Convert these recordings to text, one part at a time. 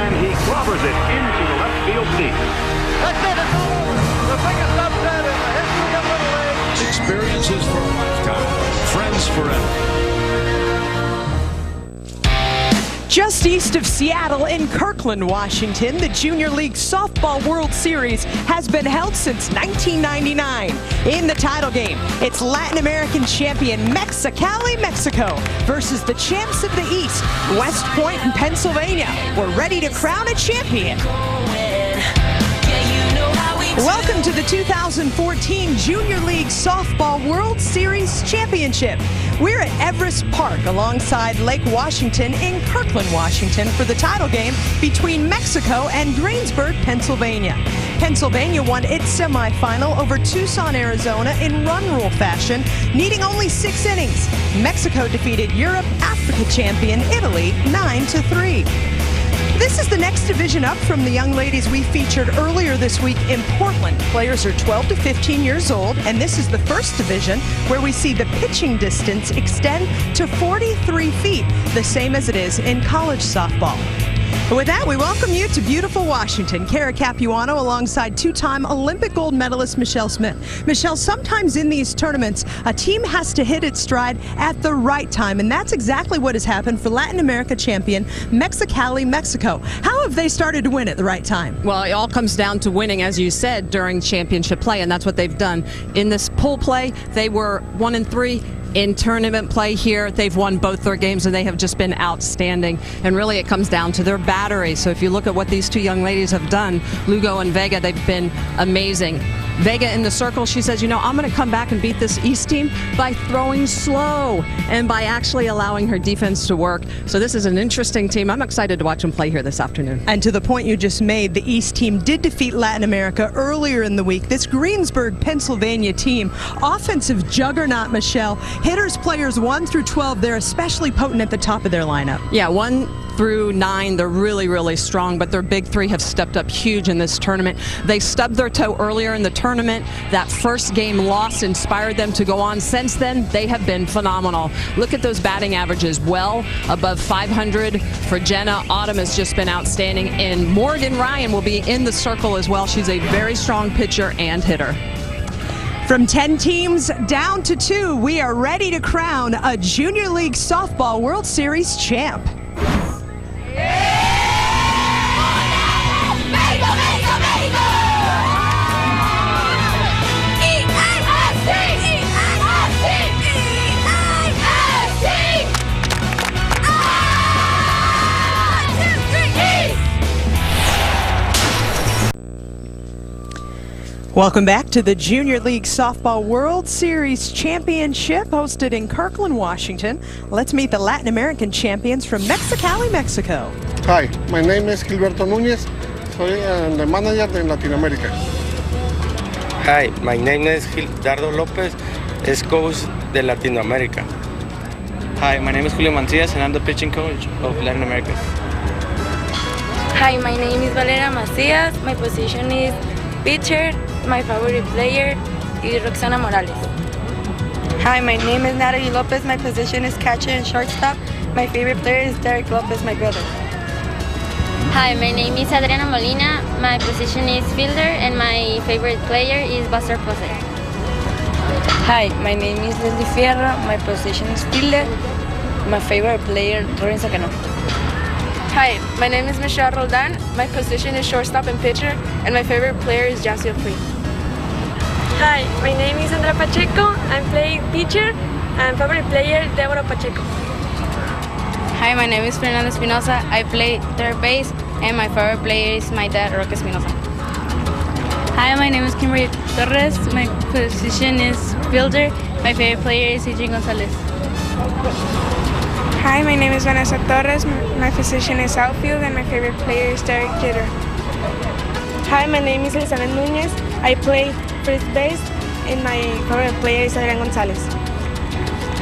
and he clobbers it into the left field seat. That's it. It's over. The biggest upset in the history of Little League. Experiences for a lifetime. Friends forever. Just east of Seattle in Kirkland, Washington, the Junior League Softball World Series has been held since 1999. In the title game, it's Latin American champion Mexicali, Mexico versus the champs of the East, West Point in Pennsylvania. We're ready to crown a champion. Welcome to the 2014 Junior League Softball World Series Championship. We're at Everest Park alongside Lake Washington in Kirkland, Washington for the title game between Mexico and Greensburg, Pennsylvania. Pennsylvania won its semifinal over Tucson, Arizona in run rule fashion, needing only 6 innings. Mexico defeated Europe Africa champion Italy 9-3. This is the next division up from the young ladies we featured earlier this week in Portland. Players are 12 to 15 years old, and this is the first division where we see the pitching distance extend to 43 feet, the same as it is in college softball. With that, we welcome you to beautiful Washington. Kara Capuano alongside two-time Olympic gold medalist Michelle Smith. Michelle, sometimes in these tournaments, a team has to hit its stride at the right time, and that's exactly what has happened for Latin America champion Mexicali, Mexico. How have they started to win at the right time? Well, it all comes down to winning, as you said, during championship play, and that's what they've done. In this pool play, they were 1-3. In tournament play here, they've won both their games, and they have just been outstanding. And really, it comes down to their battery. So if you look at what these two young ladies have done, Lugo and Vega, they've been amazing. Vega in the circle, she says, you know, I'm going to come back and beat this East team by throwing slow and by actually allowing her defense to work. So this is an interesting team. I'm excited to watch them play here this afternoon. And to the point you just made, the East team did defeat Latin America earlier in the week. This Greensburg, Pennsylvania team, offensive juggernaut, Michelle. Hitters, players 1 through 12, they're especially potent at the top of their lineup. Yeah, 1 through 9, they're really, really strong, but their big 3 have stepped up huge in this tournament. They stubbed their toe earlier in the tournament. That first game loss inspired them to go on. Since then, they have been phenomenal. Look at those batting averages, well above 500 for Jenna. Autumn has just been outstanding, and Morgan Ryan will be in the circle as well. She's a very strong pitcher and hitter. From 10 teams down to 2, we are ready to crown a Junior League Softball World Series champ. Welcome back to the Junior League Softball World Series Championship hosted in Kirkland, Washington. Let's meet the Latin American champions from Mexicali, Mexico. Hi, my name is Gilberto Núñez. Soy the manager de Latin America. Hi, my name is Gildardo Lopez, is coach de Latin America. Hi, my name is Julio Mancias and I'm the pitching coach of Latin America. Hi, my name is Valeria Macias. My position is pitcher. My favorite player is Roxana Morales. Hi, my name is Natalie Lopez. My position is catcher and shortstop. My favorite player is Derek Lopez, my brother. Hi, my name is Adriana Molina. My position is fielder and my favorite player is Buster Posey. Hi, my name is Leslie Fierro. My position is fielder. My favorite player, Lorenzo Cano. Hi, my name is Michelle Roldan. My position is shortstop and pitcher, and my favorite player is Jaciel Free. Hi, my name is Andrea Pacheco. I'm playing pitcher, and favorite player, Deborah Pacheco. Hi, my name is Fernando Espinosa. I play third base, and my favorite player is my dad, Roque Espinosa. Hi, my name is Kimberly Torres. My position is fielder. My favorite player is Adrian Gonzalez. Hi, my name is Vanessa Torres. My position is outfield and my favorite player is Derek Jeter. Hi, my name is Elizabeth Núñez. I play first base and my favorite player is Adrian Gonzalez.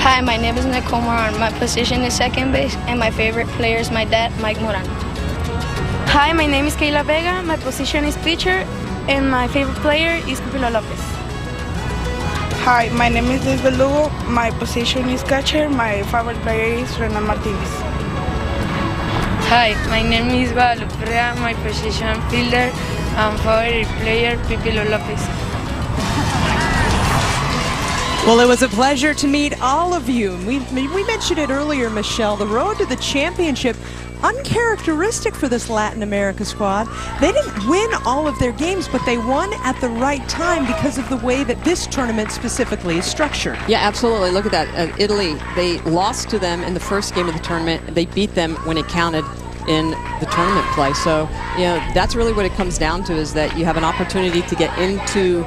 Hi, my name is Nicole Moran. My position is second base and my favorite player is my dad, Mike Moran. Hi, my name is Kayla Vega. My position is pitcher and my favorite player is Camilo Lopez. Hi, my name is Luis Belugo. My position is catcher. My favorite player is Renan Martinez. Hi, my name is Guadalupe. My position fielder and favorite player Pipilo Lopez. Well, it was a pleasure to meet all of you. We mentioned it earlier, Michelle, the road to the championship, uncharacteristic for this Latin America squad. They didn't win all of their games, but they won at the right time because of the way that this tournament specifically is structured. Yeah, absolutely. Look at that. Italy, they lost to them in the first game of the tournament. They beat them when it counted in the tournament play. So, you know, that's really what it comes down to, is that you have an opportunity to get into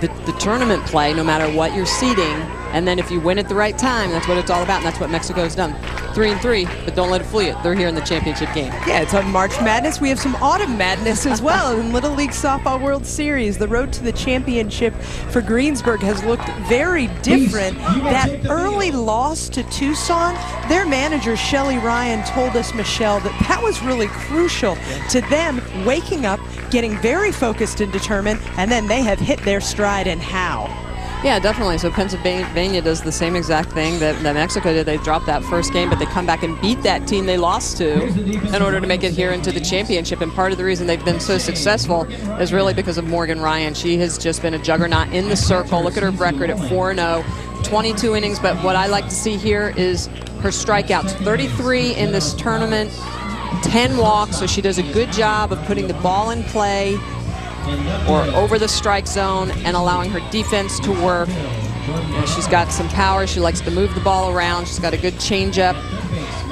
the tournament play no matter what you're seeding, and then if you win at the right time, that's what it's all about, and that's what Mexico's done. 3-3, but don't let it fool you. They're here in the championship game. Yeah, it's on March Madness. We have some autumn madness as well in Little League Softball World Series. The road to the championship for Greensburg has looked very different. That early loss to Tucson, their manager, Shelly Ryan, told us, Michelle, that was really crucial to them waking up, getting very focused and determined, and then they have hit their stride, and how. Yeah, definitely. So Pennsylvania does the same exact thing that Mexico did. They dropped that first game, but they come back and beat that team they lost to in order to make it here into the championship. And part of the reason they've been so successful is really because of Morgan Ryan. She has just been a juggernaut in the circle. Look at her record at 4-0, 22 innings. But what I like to see here is her strikeouts. 33 in this tournament, 10 walks. So she does a good job of putting the ball in play or over the strike zone and allowing her defense to work. You know, she's got some power. She likes to move the ball around. She's got a good changeup.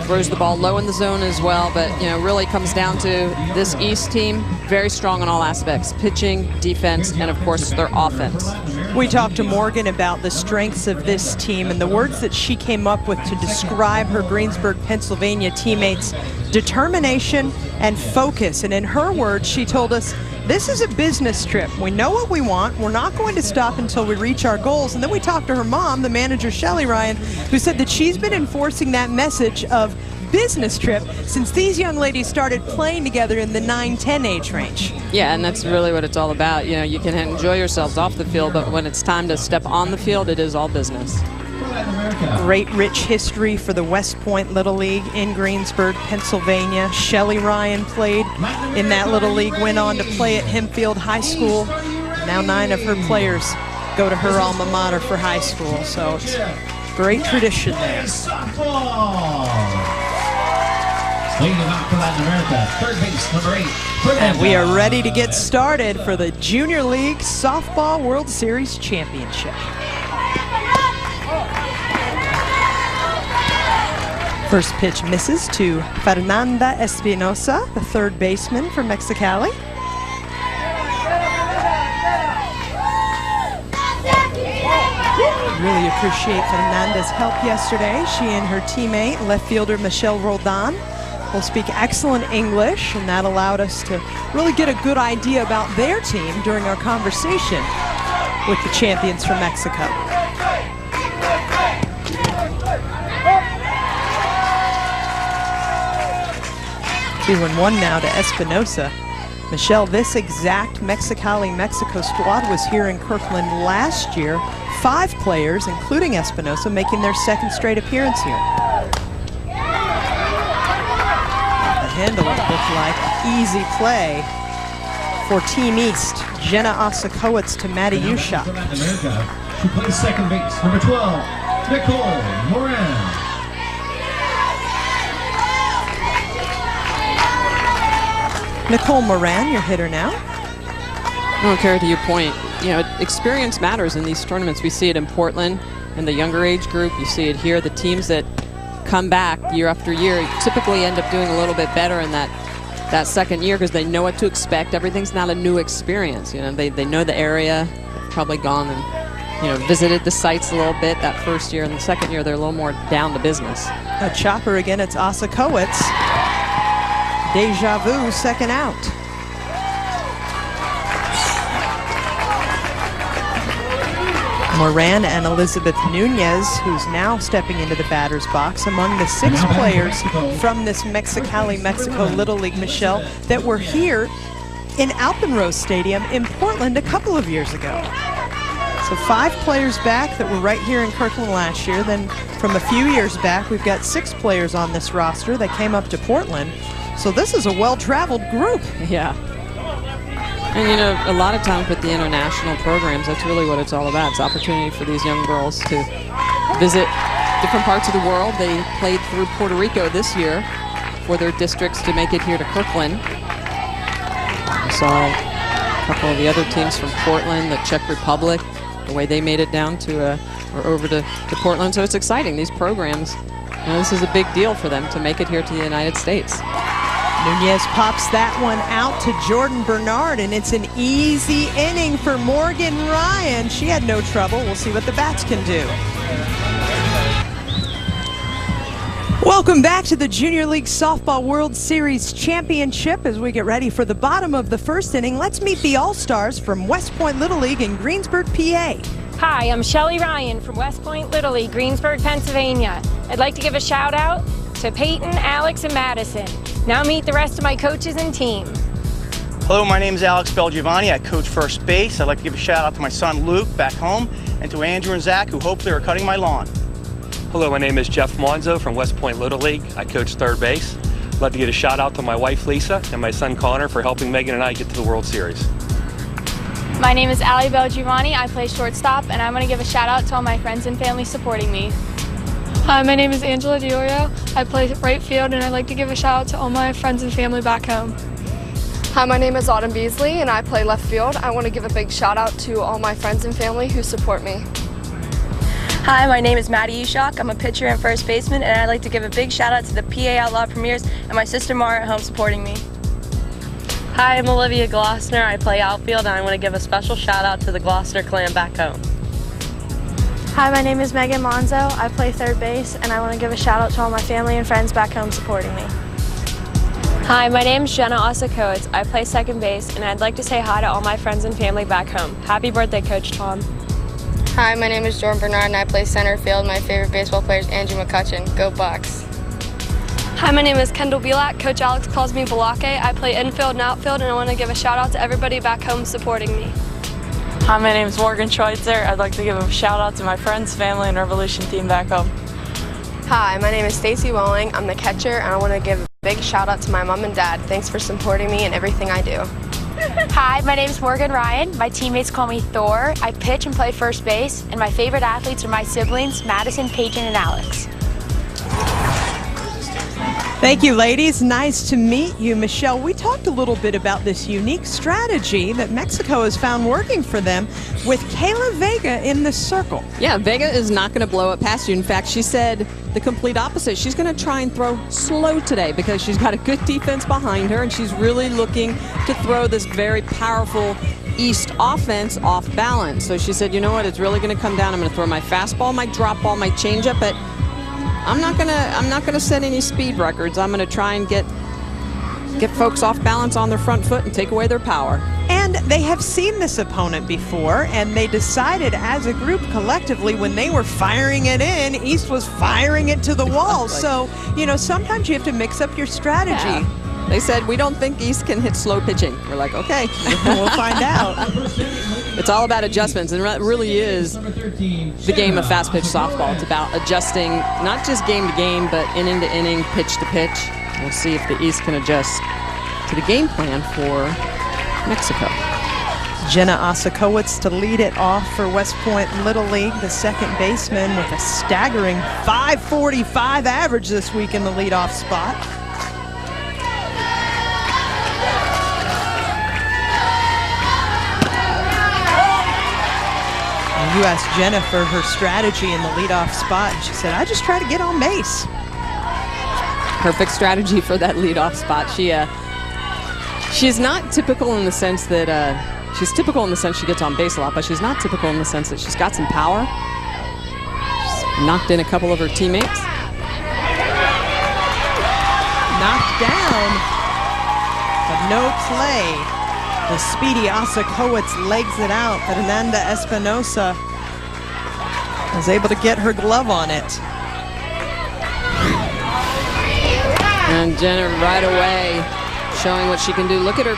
Throws the ball low in the zone as well. But, you know, really comes down to this East team, very strong in all aspects. Pitching, defense, and, of course, their offense. We talked to Morgan about the strengths of this team and the words that she came up with to describe her Greensburg, Pennsylvania teammates: determination and focus. And in her words, she told us, this is a business trip. We know what we want. We're not going to stop until we reach our goals. And then we talked to her mom, the manager, Shelly Ryan, who said that she's been enforcing that message of business trip since these young ladies started playing together in the 9-10 age range. Yeah, and that's really what it's all about. You know, you can enjoy yourselves off the field, but when it's time to step on the field, it is all business. Great rich history for the West Point Little League in Greensburg, Pennsylvania. Shelly Ryan played in that Little League, went on to play at Hempfield High School. Now 9 of her players go to her alma mater for high school, so it's great tradition there. And we are ready to get started for the Junior League Softball World Series Championship. First pitch misses to Fernanda Espinosa, the third baseman for Mexicali. Really appreciate Fernanda's help yesterday. She and her teammate, left fielder Michelle Roldan, will speak excellent English, and that allowed us to really get a good idea about their team during our conversation with the champions from Mexico. 2-1 now to Espinosa. Michelle, this exact Mexicali, Mexico squad was here in Kirkland last year. 5 players, including Espinosa, making their second straight appearance here. The handle, it looked like easy play for Team East. Jenna Osakowitz to Maddie Ushak. She plays second base, number 12, Nicole Moran. Nicole Moran, your hitter now. No, Kara, to your point, you know, experience matters in these tournaments. We see it in Portland in the younger age group. You see it here. The teams that come back year after year typically end up doing a little bit better in that second year because they know what to expect. Everything's not a new experience. You know, they know the area. They've probably gone and, you know, visited the sites a little bit that first year. And the second year, they're a little more down to business. A chopper again. It's Osakowitz. Deja vu, second out. Moran and Elizabeth Nunez, who's now stepping into the batter's box, among the 6 players from this Mexicali, Mexico Little League, Michelle, that were here in Alpenrose Stadium in Portland a couple of years ago. So 5 players back that were right here in Kirkland last year. Then from a few years back, we've got 6 players on this roster that came up to Portland. So this is a well-traveled group. Yeah. And, you know, a lot of times with the international programs, that's really what it's all about. It's opportunity for these young girls to visit different parts of the world. They played through Puerto Rico this year for their districts to make it here to Kirkland. We saw a couple of the other teams from Portland, the Czech Republic, the way they made it down to or over to Portland. So it's exciting. These programs, you know, this is a big deal for them to make it here to the United States. Nunez pops that one out to Jordan Bernard, and it's an easy inning for Morgan Ryan. She had no trouble. We'll see what the bats can do. Welcome back to the Junior League Softball World Series Championship. As we get ready for the bottom of the first inning, let's meet the All-Stars from West Point Little League in Greensburg, PA. Hi, I'm Shelly Ryan from West Point Little League, Greensburg, Pennsylvania. I'd like to give a shout out to Peyton, Alex, and Madison. Now meet the rest of my coaches and team. Hello, my name is Alex Belgiovanni. I coach first base. I'd like to give a shout out to my son Luke back home and to Andrew and Zach, who hopefully are cutting my lawn. Hello, my name is Jeff Monzo from West Point Little League. I coach third base. I'd like to give a shout out to my wife Lisa and my son Connor for helping Megan and I get to the World Series. My name is Allie Belgiovanni. I play shortstop, and I'm going to give a shout out to all my friends and family supporting me. Hi, my name is Angela Diorio. I play right field, and I'd like to give a shout out to all my friends and family back home. Hi, my name is Autumn Beasley, and I play left field. I want to give a big shout out to all my friends and family who support me. Hi, my name is Maddie Ushak. I'm a pitcher and first baseman, and I'd like to give a big shout out to the PA Outlaw Premiers and my sister Mara at home supporting me. Hi, I'm Olivia Glossner. I play outfield, and I want to give a special shout out to the Glossner clan back home. Hi, my name is Megan Monzo. I play third base, and I want to give a shout out to all my family and friends back home supporting me. Hi, my name is Jenna Osakowitz. I play second base, and I'd like to say hi to all my friends and family back home. Happy birthday, Coach Tom. Hi, my name is Jordan Bernard, and I play center field. My favorite baseball player is Andrew McCutcheon. Go Bucks. Hi, my name is Kendall Belak. Coach Alex calls me Belake. I play infield and outfield, and I want to give a shout out to everybody back home supporting me. Hi, my name is Morgan Schweitzer. I'd like to give a shout out to my friends, family, and Revolution team back home. Hi, my name is Stacy Welling. I'm the catcher, and I want to give a big shout out to my mom and dad. Thanks for supporting me in everything I do. Hi, my name is Morgan Ryan. My teammates call me Thor. I pitch and play first base, and my favorite athletes are my siblings, Madison, Peyton, and Alex. Thank you, ladies. Nice to meet you. Michelle, we talked a little bit about this unique strategy that Mexico has found working for them with Kayla Vega in the circle. Yeah, Vega is not going to blow it past you. In fact, she said the complete opposite. She's going to try and throw slow today because she's got a good defense behind her, and she's really looking to throw this very powerful East offense off balance. So she said, you know what, it's really going to come down. I'm going to throw my fastball, my drop ball, my changeup, but I'm not gonna set any speed records. I'm gonna try and get folks off balance on their front foot and take away their power. And they have seen this opponent before, and they decided as a group collectively when they were firing it in, East was firing it to the wall. So, you know, sometimes you have to mix up your strategy. Yeah. They said, we don't think East can hit slow pitching. We're like, okay, we'll find out. It's all about adjustments, and it really is the game of fast pitch softball. It's about adjusting not just game to game, but inning to inning, pitch to pitch. We'll see if the East can adjust to the game plan for Mexico. Jenna Osakowitz to lead it off for West Point Little League, the second baseman with a staggering .545 average this week in the leadoff spot. You asked Jennifer her strategy in the leadoff spot, and she said, I just try to get on base. Perfect strategy for that leadoff spot. She's not typical in the sense that, she's typical in the sense she gets on base a lot, but she's not typical in the sense that she's got some power. She's knocked in a couple of her teammates. Knocked down, but no play. The speedy Osakowitz legs it out, but Ananda Espinosa was able to get her glove on it. And Jenna right away showing what she can do. Look at her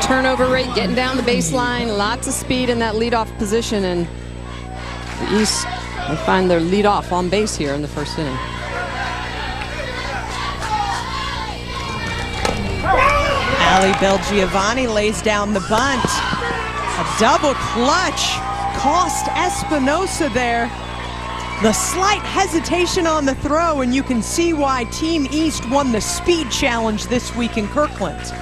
turnover rate, getting down the baseline, lots of speed in that leadoff position, and the East will find their leadoff on base here in the first inning. Allie Belgiovanni lays down the bunt. A double clutch cost Espinosa there. The slight hesitation on the throw, and you can see why Team East won the speed challenge this week in Kirkland.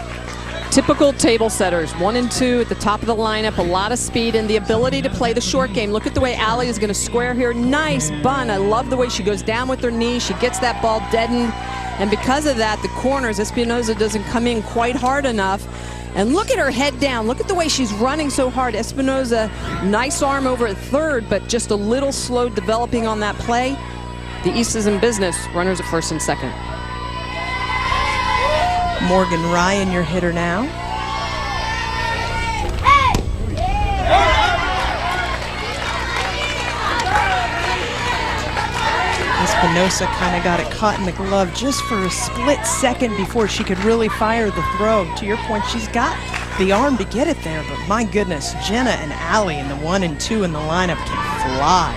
Typical table setters, 1 and 2 at the top of the lineup, a lot of speed and the ability to play the short game. Look at the way Allie is going to square here. Nice bunt. I love the way she goes down with her knee. She gets that ball deadened. And because of that, the corners, Espinosa doesn't come in quite hard enough. And look at her head down. Look at the way she's running so hard. Espinosa, nice arm over at third, but just a little slow developing on that play. The East is in business. Runners at first and second. Morgan Ryan, your hitter now. Espinosa kind of got it caught in the glove just for a split second before she could really fire the throw. To your point, she's got the arm to get it there, but my goodness, Jenna and Allie in the 1 and 2 in the lineup can fly.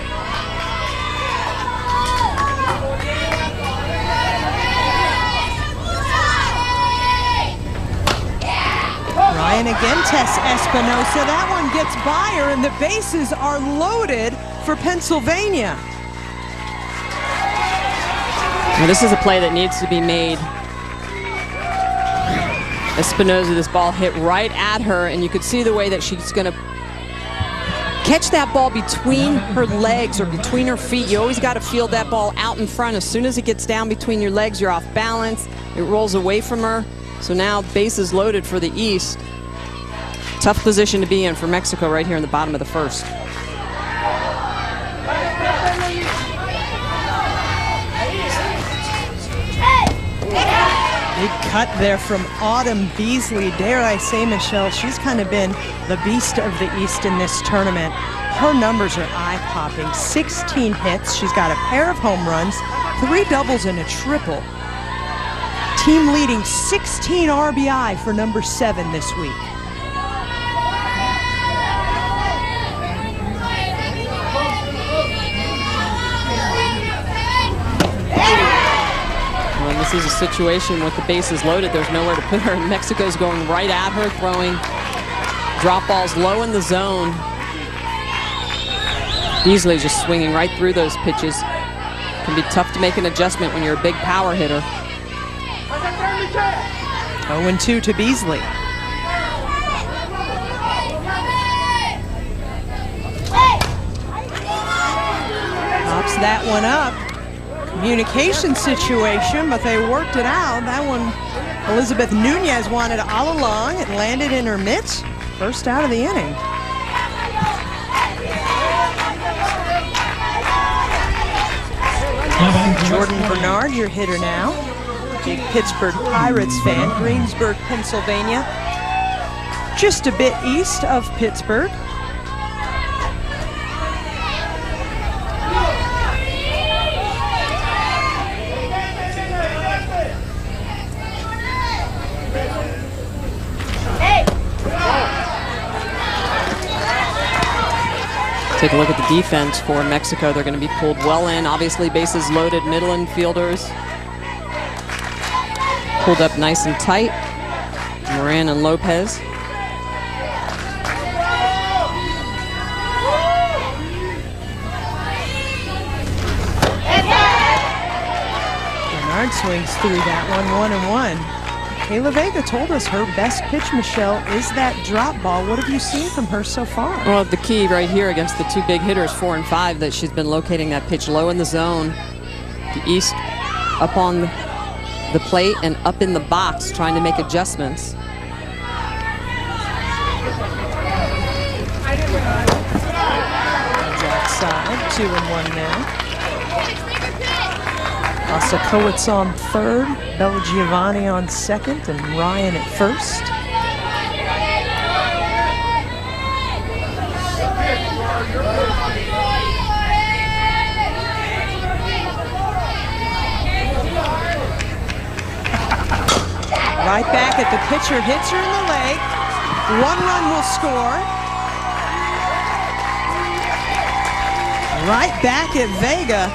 Ryan again tests Espinosa. That one gets by her, and the bases are loaded for Pennsylvania. Now this is a play that needs to be made. Espinosa, this ball hit right at her, and you could see the way that she's going to catch that ball between her legs or between her feet. You always got to feel that ball out in front. As soon as it gets down between your legs, you're off balance. It rolls away from her. So now bases loaded for the East. Tough position to be in for Mexico right here in the bottom of the first. Big cut there from Autumn Beasley. Dare I say, Michelle, she's kind of been the beast of the East in this tournament. Her numbers are eye-popping. 16 hits. She's got a pair of home runs, 3 doubles and a triple. Team leading 16 RBI for number 7 this week. Well, this is a situation with the bases loaded. There's nowhere to put her. Mexico's going right at her, throwing drop balls low in the zone. Beasley just swinging right through those pitches. Can be tough to make an adjustment when you're a big power hitter. 0-2 to Beasley. Pops that one up. Communication situation, but they worked it out. That one, Elizabeth Nunez wanted all along. It landed in her mitts. First out of the inning. Jordan Bernard, your hitter now. Big Pittsburgh Pirates fan, Greensburg, Pennsylvania. Just a bit east of Pittsburgh. Take a look at the defense for Mexico. They're going to be pulled well in. Obviously, bases loaded, middle infielders. Pulled up nice and tight. Moran and Lopez. Bernard swings through that one, 1-1. Kayla Vega told us her best pitch, Michelle, is that drop ball. What have you seen from her so far? Well, the key right here against the 2 big hitters, 4 and 5, that she's been locating that pitch low in the zone. The East up on the plate and up in the box trying to make adjustments. Outside, 2-1 now. Osakowitz on third, Belgiovanni on second, and Ryan at first. Right back at the pitcher, hits her in the leg. 1 run will score. Right back at Vega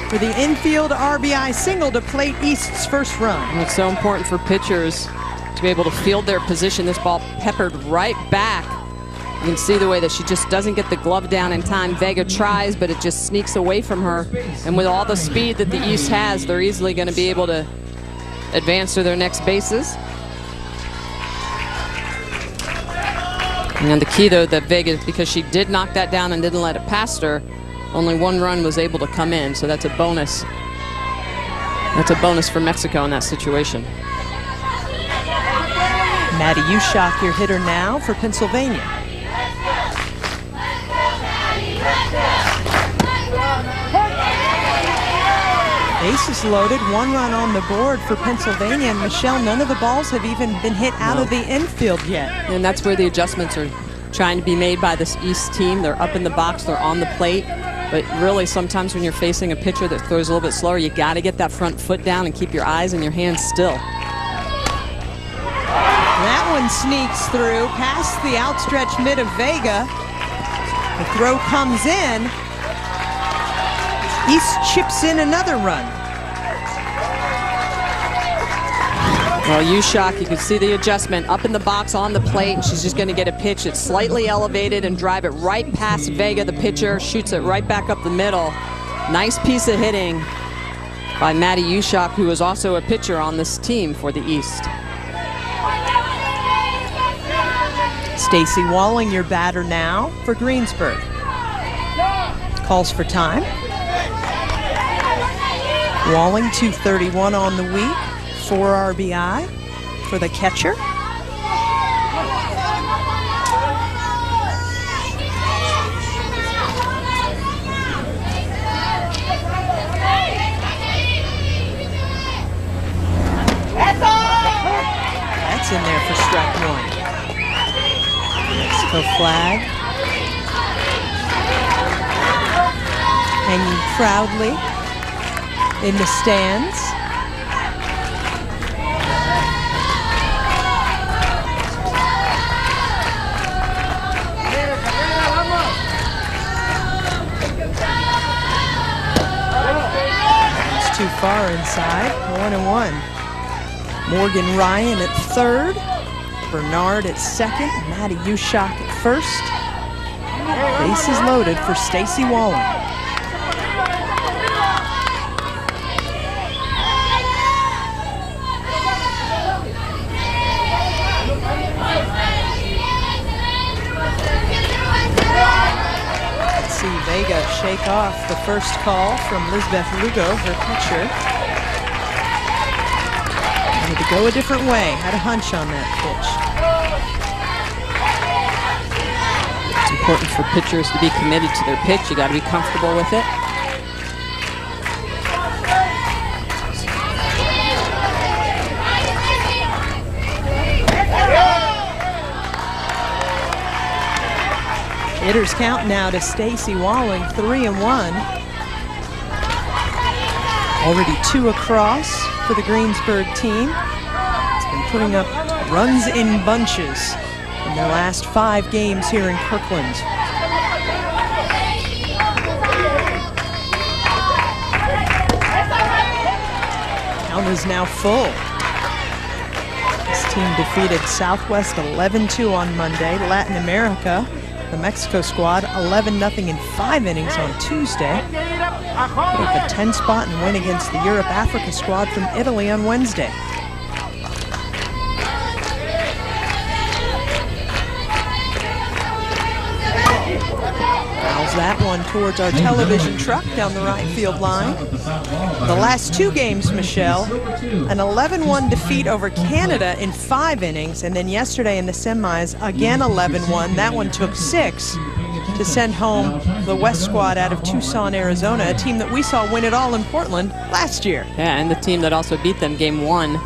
for the infield RBI single to plate East's first run. And it's so important for pitchers to be able to field their position. This ball peppered right back. You can see the way that she just doesn't get the glove down in time. Vega tries, but it just sneaks away from her. And with all the speed that the East has, they're easily going to be able to advance to their next bases. And the key, though, that Vega, because she did knock that down and didn't let it past her, only 1 run was able to come in, so that's a bonus. That's a bonus for Mexico in that situation. Maddie Ushak, your hitter now for Pennsylvania. Bases loaded, 1 run on the board for Pennsylvania. And Michelle, none of the balls have even been hit out of the infield yet. And that's where the adjustments are trying to be made by this East team. They're up in the box, they're on the plate. But really, sometimes when you're facing a pitcher that throws a little bit slower, you got to get that front foot down and keep your eyes and your hands still. That one sneaks through past the outstretched mid of Vega. The throw comes in. East chips in another run. Well, Ushak, you can see the adjustment up in the box on the plate. She's just going to get a pitch that's slightly elevated and drive it right past Vega, the pitcher, shoots it right back up the middle. Nice piece of hitting by Maddie Ushak, who is also a pitcher on this team for the East. Stacy Walling, your batter now for Greensburg. Calls for time. Walling, 231 on the week, 4 RBI for the catcher. That's in there for strike 1. Mexico flag. Hanging proudly in the stands. It's too far inside. 1-1. Morgan Ryan at third. Bernard at second. Maddie Ushak at first. Bases loaded for Stacy Walling. Let's see Vega shake off the first call from Lisbeth Lugo, her pitcher. Wanted to go a different way, had a hunch on that pitch. It's important for pitchers to be committed to their pitch. You got to be comfortable with it. Hitters count now to Stacy Walling, 3-1. Already 2 across for the Greensburg team. It's been putting up runs in bunches in their last 5 games here in Kirkland. Count is now full. This team defeated Southwest 11-2 on Monday. Latin America, the Mexico squad, 11-0 in 5 innings on Tuesday. With a 10 spot and win against the Europe-Africa squad from Italy on Wednesday. Fouls that one towards our television truck down the right field line. The last 2 games, Michelle, an 11-1 defeat over Canada in 5 innings, and then yesterday in the semis, again 11-1. That one took 6 to send home the West squad out of Tucson, Arizona, a team that we saw win it all in Portland last year. Yeah, and the team that also beat them game 1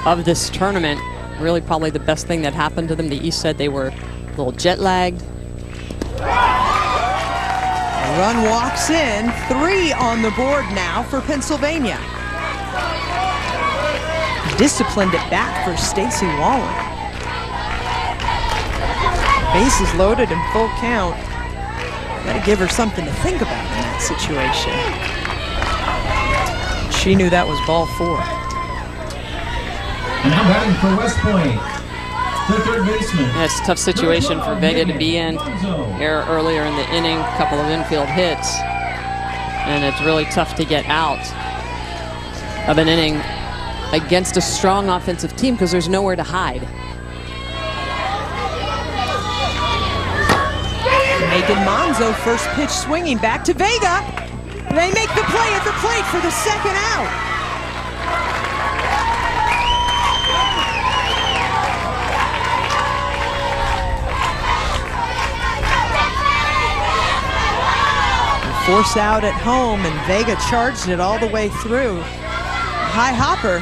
of this tournament. Really probably the best thing that happened to them. The East said they were a little jet lagged. A run walks in, 3 on the board now for Pennsylvania. Disciplined it back for Stacy Walling. Bases loaded and full count. Got to give her something to think about in that situation. She knew that was ball 4. And now batting for West Point, the third baseman. Yeah, it's a tough situation for Vega to be in. Error earlier in the inning, a couple of infield hits. And it's really tough to get out of an inning against a strong offensive team because there's nowhere to hide. Megan Monzo, first pitch swinging back to Vega. They make the play at the plate for the second out. Force out at home, and Vega charged it all the way through. High hopper.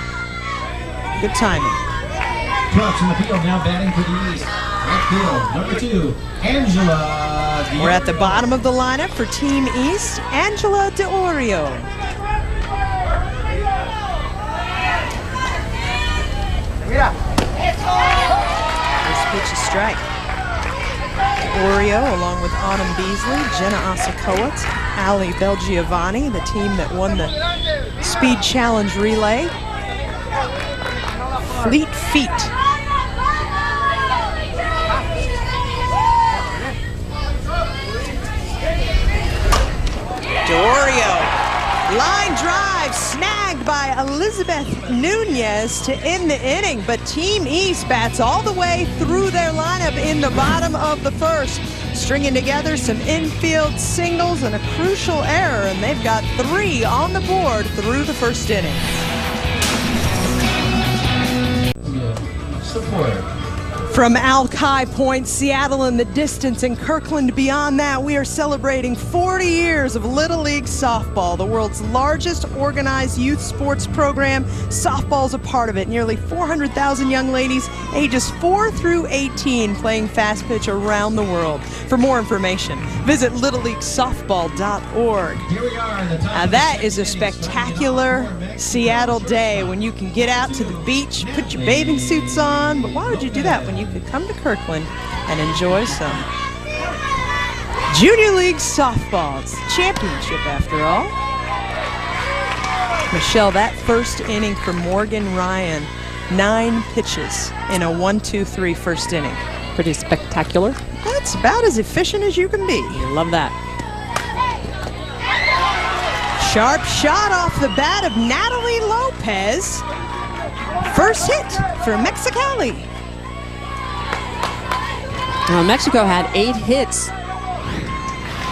Good timing. Drops in the field, now batting for the East. Right field, number 2, Angela. We're at the bottom of the lineup for Team East, Angela DeOrio. First pitch is strike. DeOrio, along with Autumn Beasley, Jenna Asakoa, Ali Belgiovanni, the team that won the Speed Challenge Relay. Fleet Feet. DeOrio, line drive, snagged by Elizabeth Nunez to end the inning, but Team East bats all the way through their lineup in the bottom of the first, stringing together some infield singles and a crucial error, and they've got 3 on the board through the first inning. Support. From Alki Point, Seattle in the distance, and Kirkland beyond that, we are celebrating 40 years of Little League Softball, the world's largest organized youth sports program. Softball's a part of it. Nearly 400,000 young ladies ages 4 through 18 playing fast pitch around the world. For more information, visit littleleaguesoftball.org. Here we are in the top that is a spectacular Seattle day when you can get out to the beach, put your bathing suits on, but why would you do that when you could come to Kirkland and enjoy some Junior League Softball? It's a championship after all. Michelle, that first inning for Morgan Ryan, 9 pitches in a 1-2-3 first inning. Pretty spectacular. That's about as efficient as you can be. Love that. Sharp shot off the bat of Natalie Lopez. First hit for Mexicali. Well, Mexico had 8 hits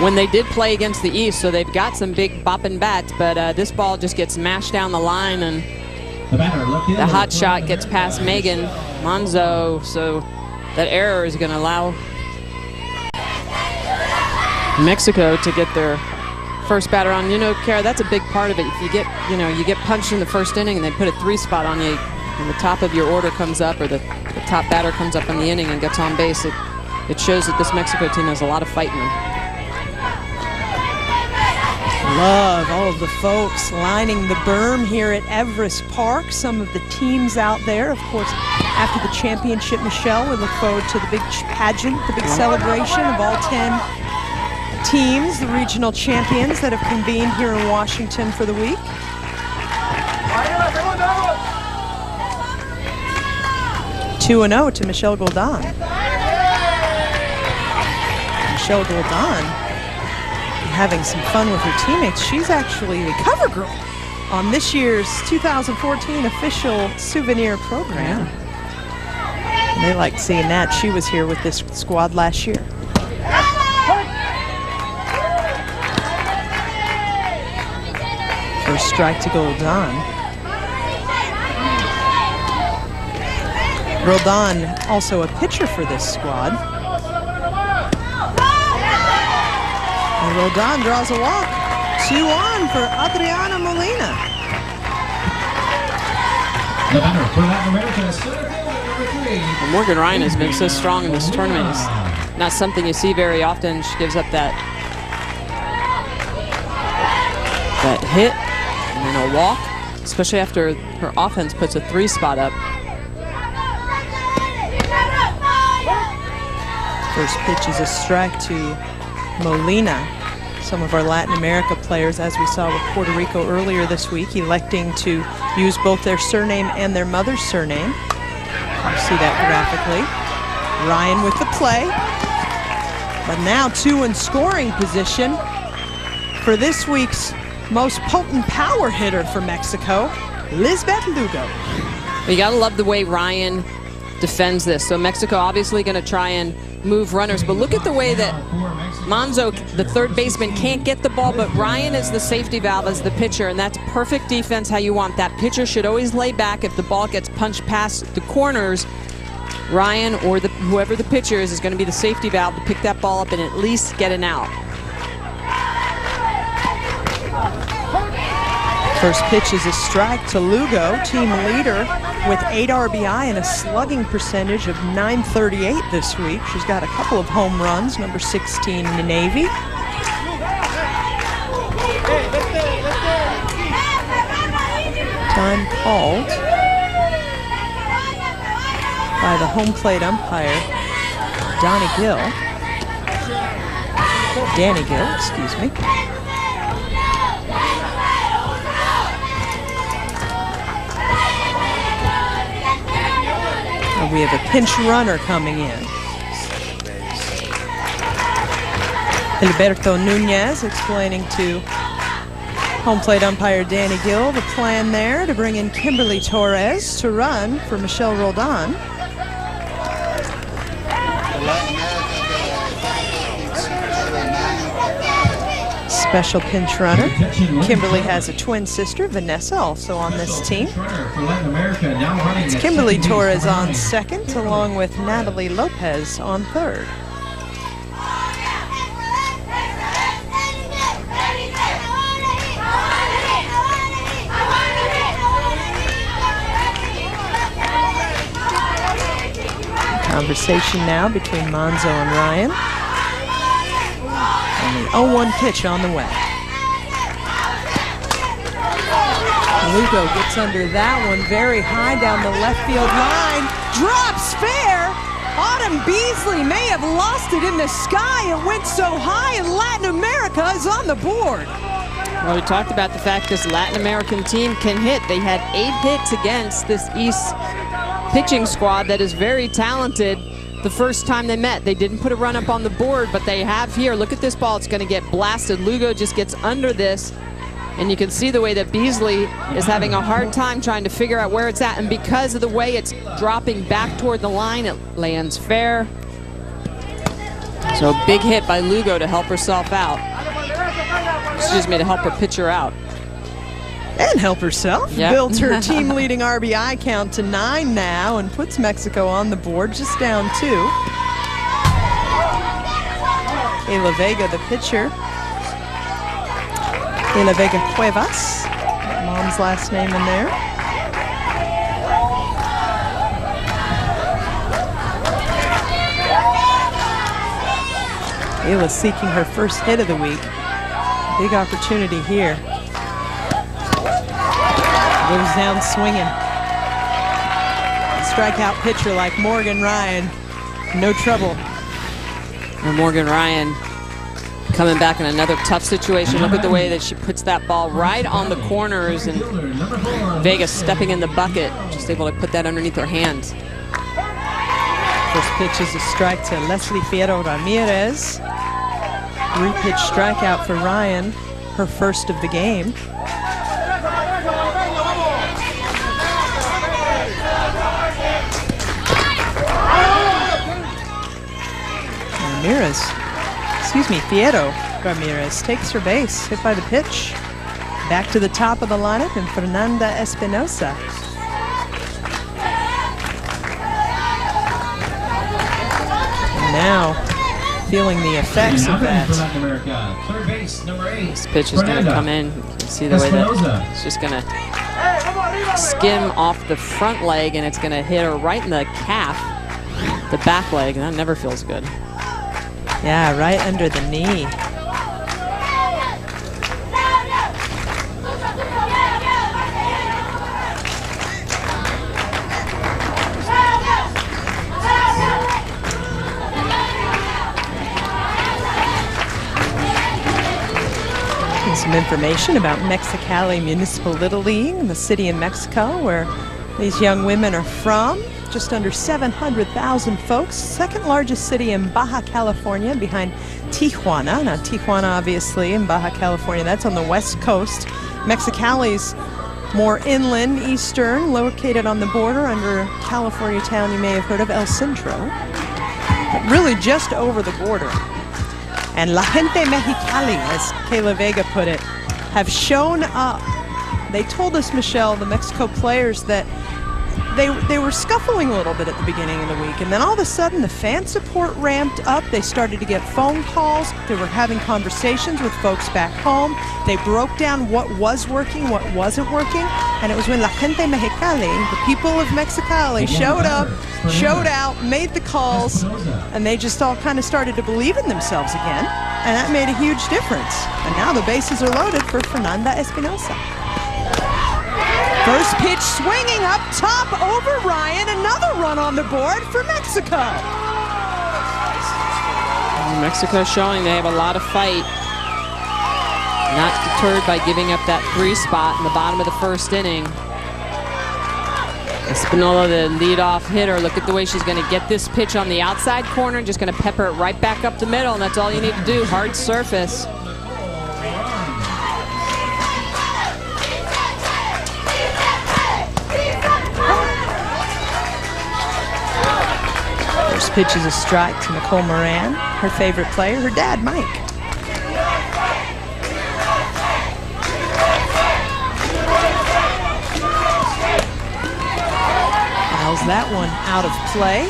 when they did play against the East, so they've got some big bopping bats, but this ball just gets mashed down the line, and the hot shot gets past Megan Monzo, so that error is going to allow Mexico to get their first batter on. You know, Kara, that's a big part of it. If you get, you get punched in the first inning and they put a 3 spot on you, and the top of your order comes up, or the top batter comes up in the inning and gets on base, it shows that this Mexico team has a lot of fight in them. Love all of the folks lining the berm here at Everest Park. Some of the teams out there, of course, after the championship, Michelle, we look forward to the big pageant, the big celebration of all 10 teams, the regional champions that have convened here in Washington for the week. Two 2-0 to Michelle Goldan. Michelle Goldan having some fun with her teammates. She's actually the cover girl on this year's 2014 official souvenir program. And they liked seeing that. She was here with this squad last year. First strike to Goldan. Roldan also a pitcher for this squad. And Roldan draws a walk. 2-on for Adriana Molina. Well, Morgan Ryan has been so strong in this tournament. It's not something you see very often. She gives up that hit and then a walk, especially after her offense puts a 3 spot up. First pitch is a strike to Molina. Some of our Latin America players, as we saw with Puerto Rico earlier this week, electing to use both their surname and their mother's surname. You see that graphically. Ryan with the play. But now two in scoring position for this week's most potent power hitter for Mexico, Lisbeth Lugo. You gotta love the way Ryan defends this. So Mexico obviously gonna try and move runners, but look at the way that Monzo, the third baseman, can't get the ball, but Ryan is the safety valve as the pitcher, and that's perfect defense how you want. That pitcher should always lay back. If the ball gets punched past the corners, Ryan or whoever the pitcher is going to be the safety valve to pick that ball up and at least get an out. First pitch is a strike to Lugo, team leader with 8 RBI and a slugging percentage of .938 this week. She's got a couple of home runs, number 16 in the Navy. Time called by the home plate umpire, Danny Gill, excuse me. We have a pinch runner coming in. Gilberto Nunez explaining to home plate umpire Danny Gill the plan there to bring in Kimberly Torres to run for Michelle Roldan. Special pinch runner. Kimberly has a twin sister, Vanessa, also on this team. It's Kimberly Torres on second, along with Natalie Lopez on third. Conversation now between Monzo and Ryan. And the 0-1 pitch on the way. Lugo gets under that one very high down the left field line. Drops fair. Autumn Beasley may have lost it in the sky. It went so high, and Latin America is on the board. Well, we talked about the fact this Latin American team can hit. They had 8 hits against this East pitching squad that is very talented. The first time they met, they didn't put a run up on the board, but they have here. Look at this ball. It's going to get blasted. Lugo just gets under this, and you can see the way that Beasley is having a hard time trying to figure out where it's at, and because of the way it's dropping back toward the line, it lands fair. So a big hit by Lugo to help herself out. Excuse me, to help her pitcher out. And help herself. Yep. Builds her team-leading RBI count to 9 now and puts Mexico on the board, just down 2. Ayla Vega, the pitcher. Ayla Vega Cuevas. Mom's last name in there. Ayla seeking her first hit of the week. Big opportunity here. Goes down swinging. A strikeout pitcher like Morgan Ryan, no trouble. And Morgan Ryan coming back in another tough situation. Look at the way that she puts that ball right on the corners, and Vegas stepping in the bucket, just able to put that underneath her hands. First pitch is a strike to Leslie Fierro Ramirez. 3-pitch strikeout for Ryan, her first of the game. Fierro Ramirez takes her base, hit by the pitch. Back to the top of the lineup, and Fernanda Espinosa. And now, feeling the effects of that. Third base, number 8. This pitch is going to come in. You can see the way that it's just going to skim off the front leg, and it's going to hit her right in the calf, the back leg, and that never feels good. Yeah, right under the knee. some information about Mexicali Municipal Little League in the city of Mexico, where these young women are from. Just under 700,000 folks, second largest city in Baja California behind Tijuana. Now Tijuana obviously in Baja California, that's on the west coast. Mexicali's more inland, eastern, located on the border under California town you may have heard of, El Centro. But really just over the border. And La Gente Mexicali, as Kayla Vega put it, have shown up. They told us, Michelle, the Mexico players, that they were scuffling a little bit at the beginning of the week, and then all of a sudden the fan support ramped up. They started to get phone calls. They were having conversations with folks back home. They broke down what was working, what wasn't working, and it was when La Gente Mexicali, the people of Mexicali, showed up, showed out, made the calls, and they just all kind of started to believe in themselves again, and that made a huge difference. And now the bases are loaded for Fernanda Espinosa. First pitch swinging up top over Ryan. Another run on the board for Mexico. Mexico showing they have a lot of fight. Not deterred by giving up that 3 spot in the bottom of the first inning. Espinola, the leadoff hitter, look at the way she's going to get this pitch on the outside corner and just going to pepper it right back up the middle, and that's all you need to do. Hard surface. First pitch is a strike to Nicole Moran, her favorite player, her dad, Mike. Fouls that one out of play.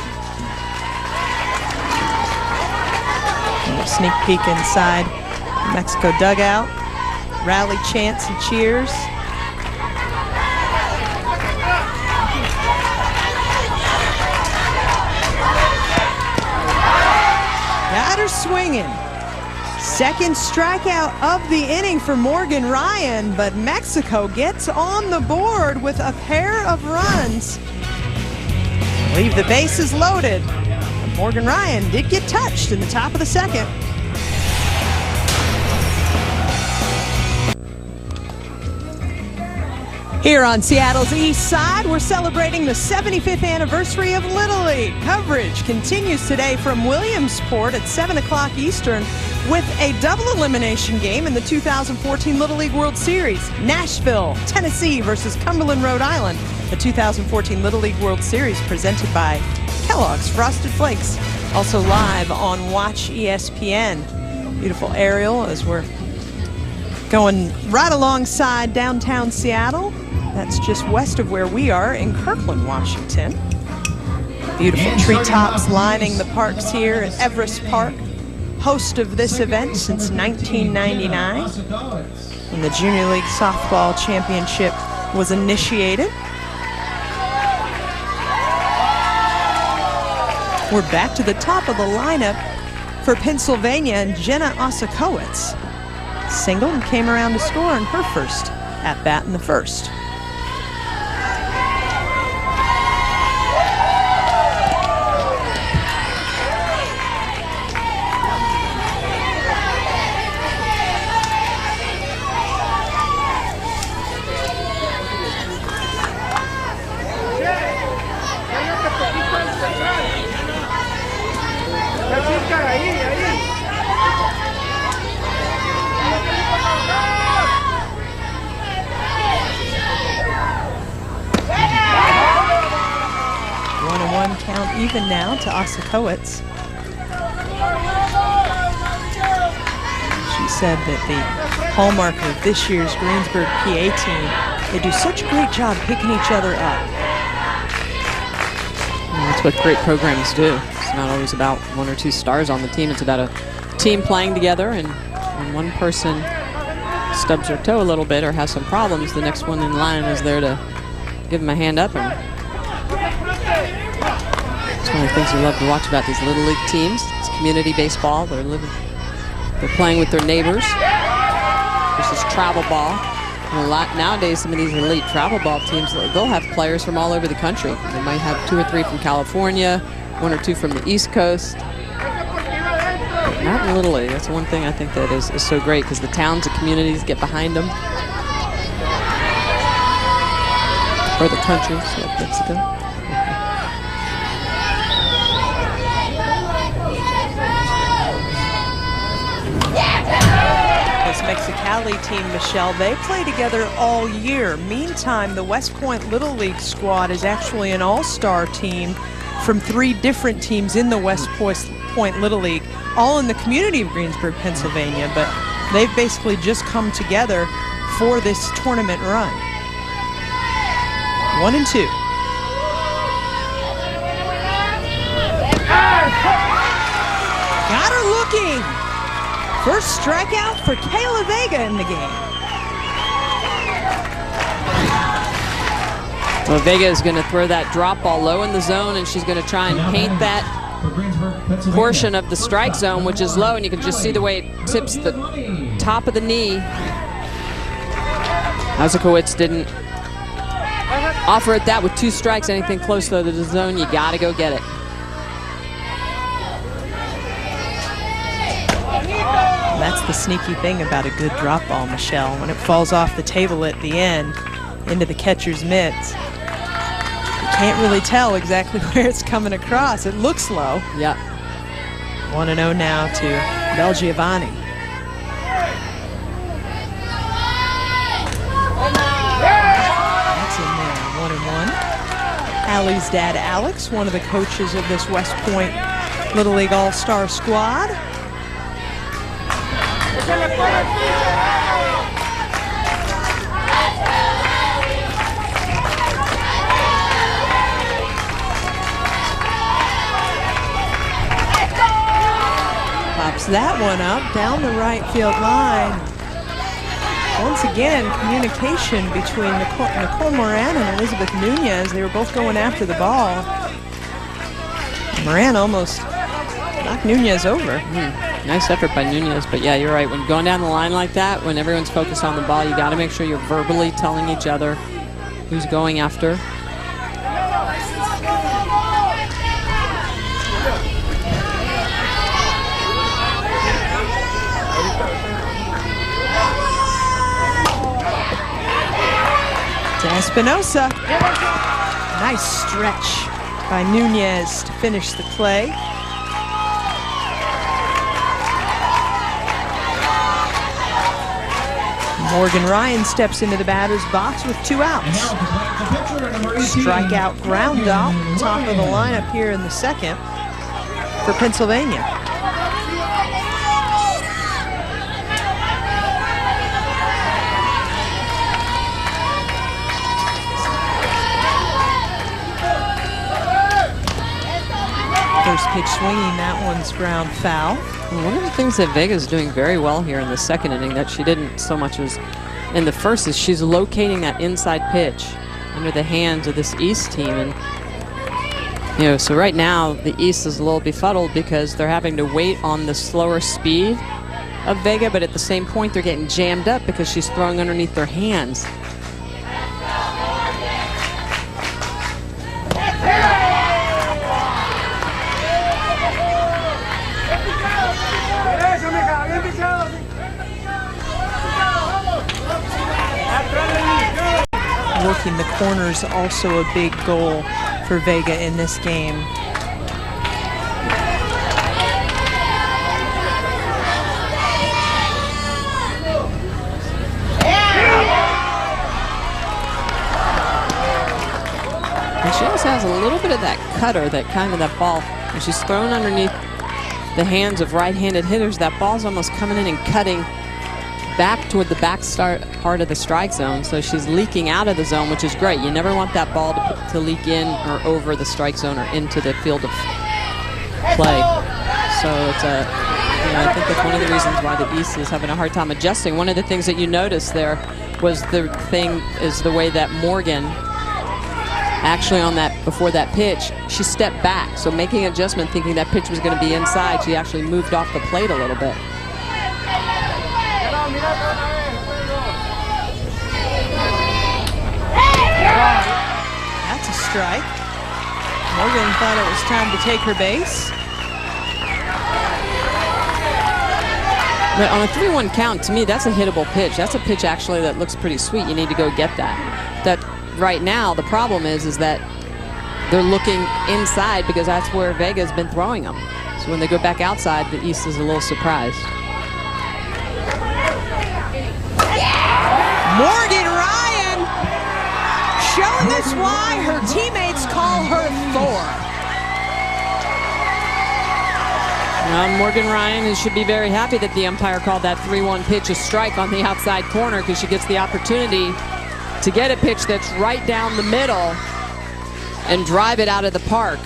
A sneak peek inside the Mexico dugout. Rally chants and cheers. Got her swinging. Second strikeout of the inning for Morgan Ryan, but Mexico gets on the board with a pair of runs. Leave the bases loaded. Morgan Ryan did get touched in the top of the second. Here on Seattle's East Side, we're celebrating the 75th anniversary of Little League. Coverage continues today from Williamsport at 7 o'clock Eastern with a double elimination game in the 2014 Little League World Series. Nashville, Tennessee versus Cumberland, Rhode Island. The 2014 Little League World Series presented by Kellogg's Frosted Flakes. Also live on Watch ESPN. Beautiful aerial as we're going right alongside downtown Seattle. That's just west of where we are in Kirkland, Washington. Beautiful treetops lining the parks here at Everest Park. Host of this event since 1999, when the Junior League Softball Championship was initiated. We're back to the top of the lineup for Pennsylvania and Jenna Osakowicz. Singled and came around to score in her first at-bat in the first. Count even now to Osakowicz. She said that the hallmark of this year's Greensburg PA team, they do such a great job picking each other up. And that's what great programs do. It's not always about 1 or 2 stars on the team. It's about a team playing together, and when one person stubs her toe a little bit or has some problems, the next one in line is there to give them a hand up. And it's one of the things we love to watch about these Little League teams. It's community baseball. They're playing with their neighbors. This is travel ball. And a lot nowadays, some of these elite travel ball teams, they'll have players from all over the country. They might have 2 or 3 from California, 1 or 2 from the East Coast. Not in Little League. That's one thing I think that is so great, because the towns and communities get behind them. Or the countries like Mexico. This Mexicali team, Michelle, they play together all year. Meantime, the West Point Little League squad is actually an all-star team from 3 different teams in the West Point Little League, all in the community of Greensburg, Pennsylvania, but they've basically just come together for this tournament run. 1 and 2. Got her looking. First strikeout for Kayla Vega in the game. Well, Vega is going to throw that drop ball low in the zone, and she's going to try and paint that portion of the strike zone, which is low, and you can just see the way it tips the top of the knee. Hazakowicz didn't offer it that with 2 strikes. Anything close though to the zone, you got to go get it. That's the sneaky thing about a good drop ball, Michelle. When it falls off the table at the end into the catcher's mitts, you can't really tell exactly where it's coming across. It looks low. Yeah. 1-0 now to Belgiovanni. That's in there, 1-1. Allie's dad, Alex, one of the coaches of this West Point Little League All-Star squad. Pops that one up down the right field line. Once again, communication between Nicole Moran and Elizabeth Nunez. They were both going after the ball. Moran almost knocked Nunez over. Nice effort by Nunez, but yeah, you're right. When going down the line like that, when everyone's focused on the ball, you got to make sure you're verbally telling each other who's going after. To Espinosa. Nice stretch by Nunez to finish the play. Morgan Ryan steps into the batter's box with 2 outs. Strikeout ground out, top of the lineup here in the second for Pennsylvania. First pitch swinging, that one's ground foul. One of the things that Vega's doing very well here in the second inning that she didn't so much as in the first is she's locating that inside pitch under the hands of this East team. And so right now the East is a little befuddled because they're having to wait on the slower speed of Vega, but at the same point they're getting jammed up because she's throwing underneath their hands. Working the corners also a big goal for Vega in this game. And she also has a little bit of that cutter, that ball, when she's thrown underneath the hands of right-handed hitters, that ball's almost coming in and cutting back toward the back part of the strike zone, so she's leaking out of the zone, which is great. You never want that ball to leak in or over the strike zone or into the field of play. So it's I think that's one of the reasons why the East is having a hard time adjusting. One of the things that you noticed there was the way that Morgan, actually on that, before that pitch, she stepped back. So making an adjustment, thinking that pitch was going to be inside, she actually moved off the plate a little bit. That's a strike. Morgan thought it was time to take her base. But on a 3-1 count, to me, that's a hittable pitch. That's a pitch actually that looks pretty sweet. You need to go get that. That right now, the problem is that they're looking inside because that's where Vega's been throwing them. So when they go back outside, the East is a little surprised. Morgan Ryan showing us why her teammates call her Thor. Morgan Ryan should be very happy that the umpire called that 3-1 pitch a strike on the outside corner, because she gets the opportunity to get a pitch that's right down the middle and drive it out of the park.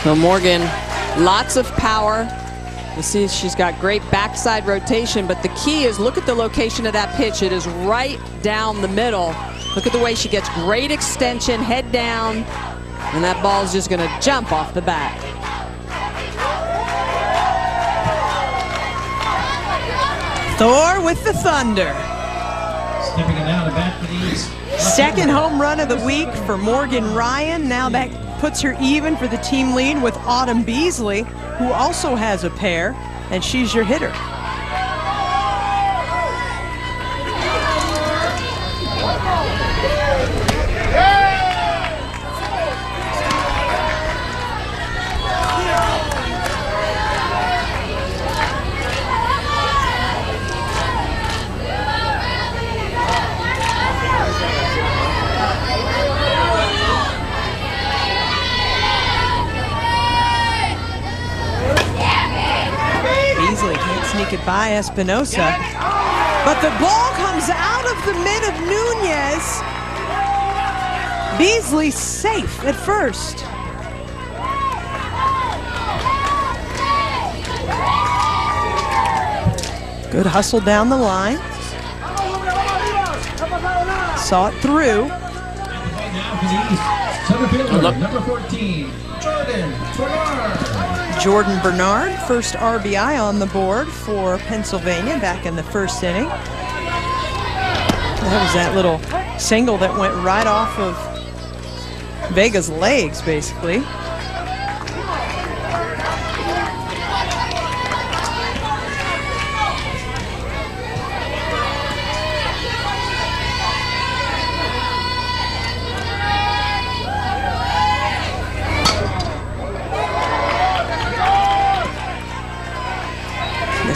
So Morgan, lots of power. You see she's got great backside rotation, but the key is look at the location of that pitch. It is right down the middle. Look at the way she gets great extension, head down, and that ball's just going to jump off the bat. Thor with the thunder. Stepping it down to bat for the East. Second home run of the week for Morgan Ryan. Now that puts her even for the team lead with Autumn Beasley, who also has a pair, and she's your hitter. Sneak it by Espinosa, but the ball comes out of the mitt of Nunez. Beasley safe at first. Good hustle down the line. Saw it through. Center fielder, number 14, Jordan Bernard, first RBI on the board for Pennsylvania back in the first inning. That was that little single that went right off of Vega's legs, basically.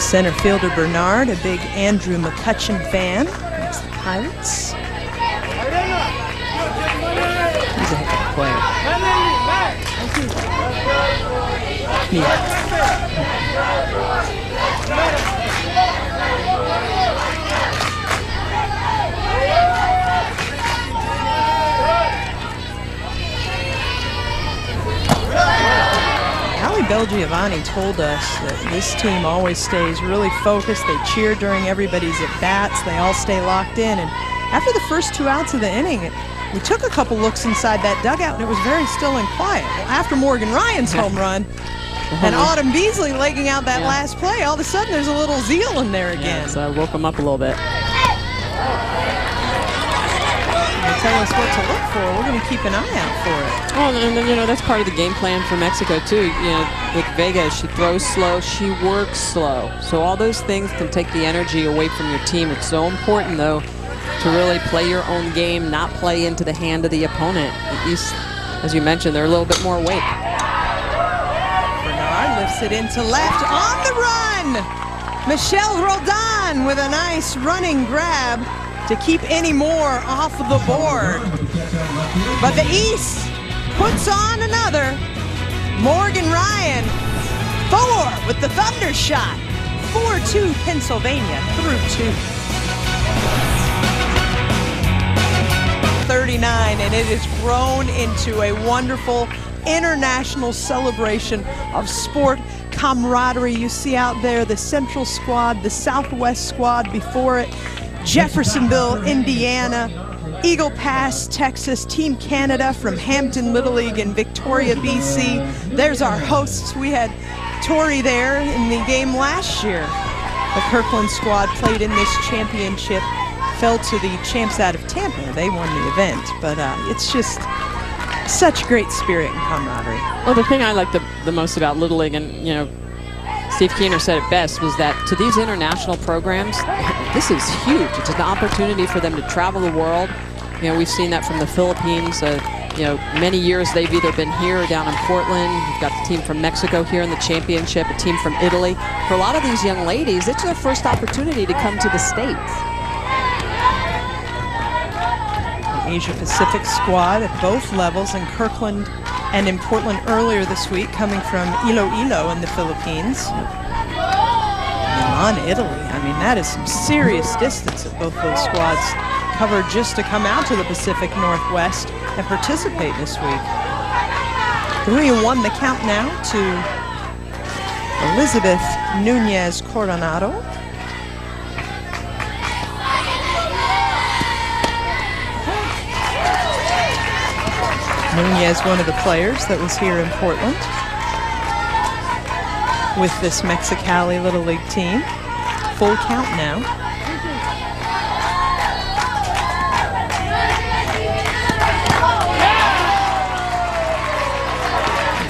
Center fielder Bernard, a big Andrew McCutchen fan. That's the Pirates. He's a heck of a player. Yeah. Ali Belgiovanni told us that this team always stays really focused. They cheer during everybody's at-bats. They all stay locked in. And after the first 2 outs of the inning, we took a couple looks inside that dugout, and it was very still and quiet. Well, after Morgan Ryan's home run and Autumn Beasley legging out that last play, all of a sudden there's a little zeal in there again. So I woke them up a little bit. They tell us what to look for. We're going to keep an eye out for it. Oh, and then, you know, that's part of the game plan for Mexico, too. You know, with Vega, she throws slow, she works slow. So all those things can take the energy away from your team. It's so important, though, to really play your own game, not play into the hand of the opponent. At least, as you mentioned, they're a little bit more awake. Bernard lifts it into left on the run. Michelle Roldan with a nice running grab to keep any more off of the board. But the East puts on another. Morgan Ryan, 4 with the thunder shot. 4-2 Pennsylvania through 2. 39, and it has grown into a wonderful international celebration of sport camaraderie. You see out there the Central squad, the Southwest squad before it, Jeffersonville, Indiana, Eagle Pass, Texas, Team Canada from Hampton Little League in Victoria, BC. There's our hosts. We had Tori there in the game last year. The Kirkland squad played in this championship, fell to the champs out of Tampa. They won the event, but it's just such great spirit and camaraderie. Well, the thing I like the most about Little League, and you know, Steve Keener said it best, was that to these international programs, this is huge. It's an opportunity for them to travel the world. You know, we've seen that from the Philippines. You know, many years they've either been here or down in Portland. We've got the team from Mexico here in the championship, a team from Italy. For a lot of these young ladies, it's their first opportunity to come to the States. An Asia Pacific squad at both levels in Kirkland and in Portland earlier this week, coming from Iloilo in the Philippines. Milan, Italy. I mean, that is some serious distance that both those squads covered just to come out to the Pacific Northwest and participate this week. 3-1 the count now to Elizabeth Nunez Coronado. Nunez, one of the players that was here in Portland with this Mexicali Little League team. Full count now.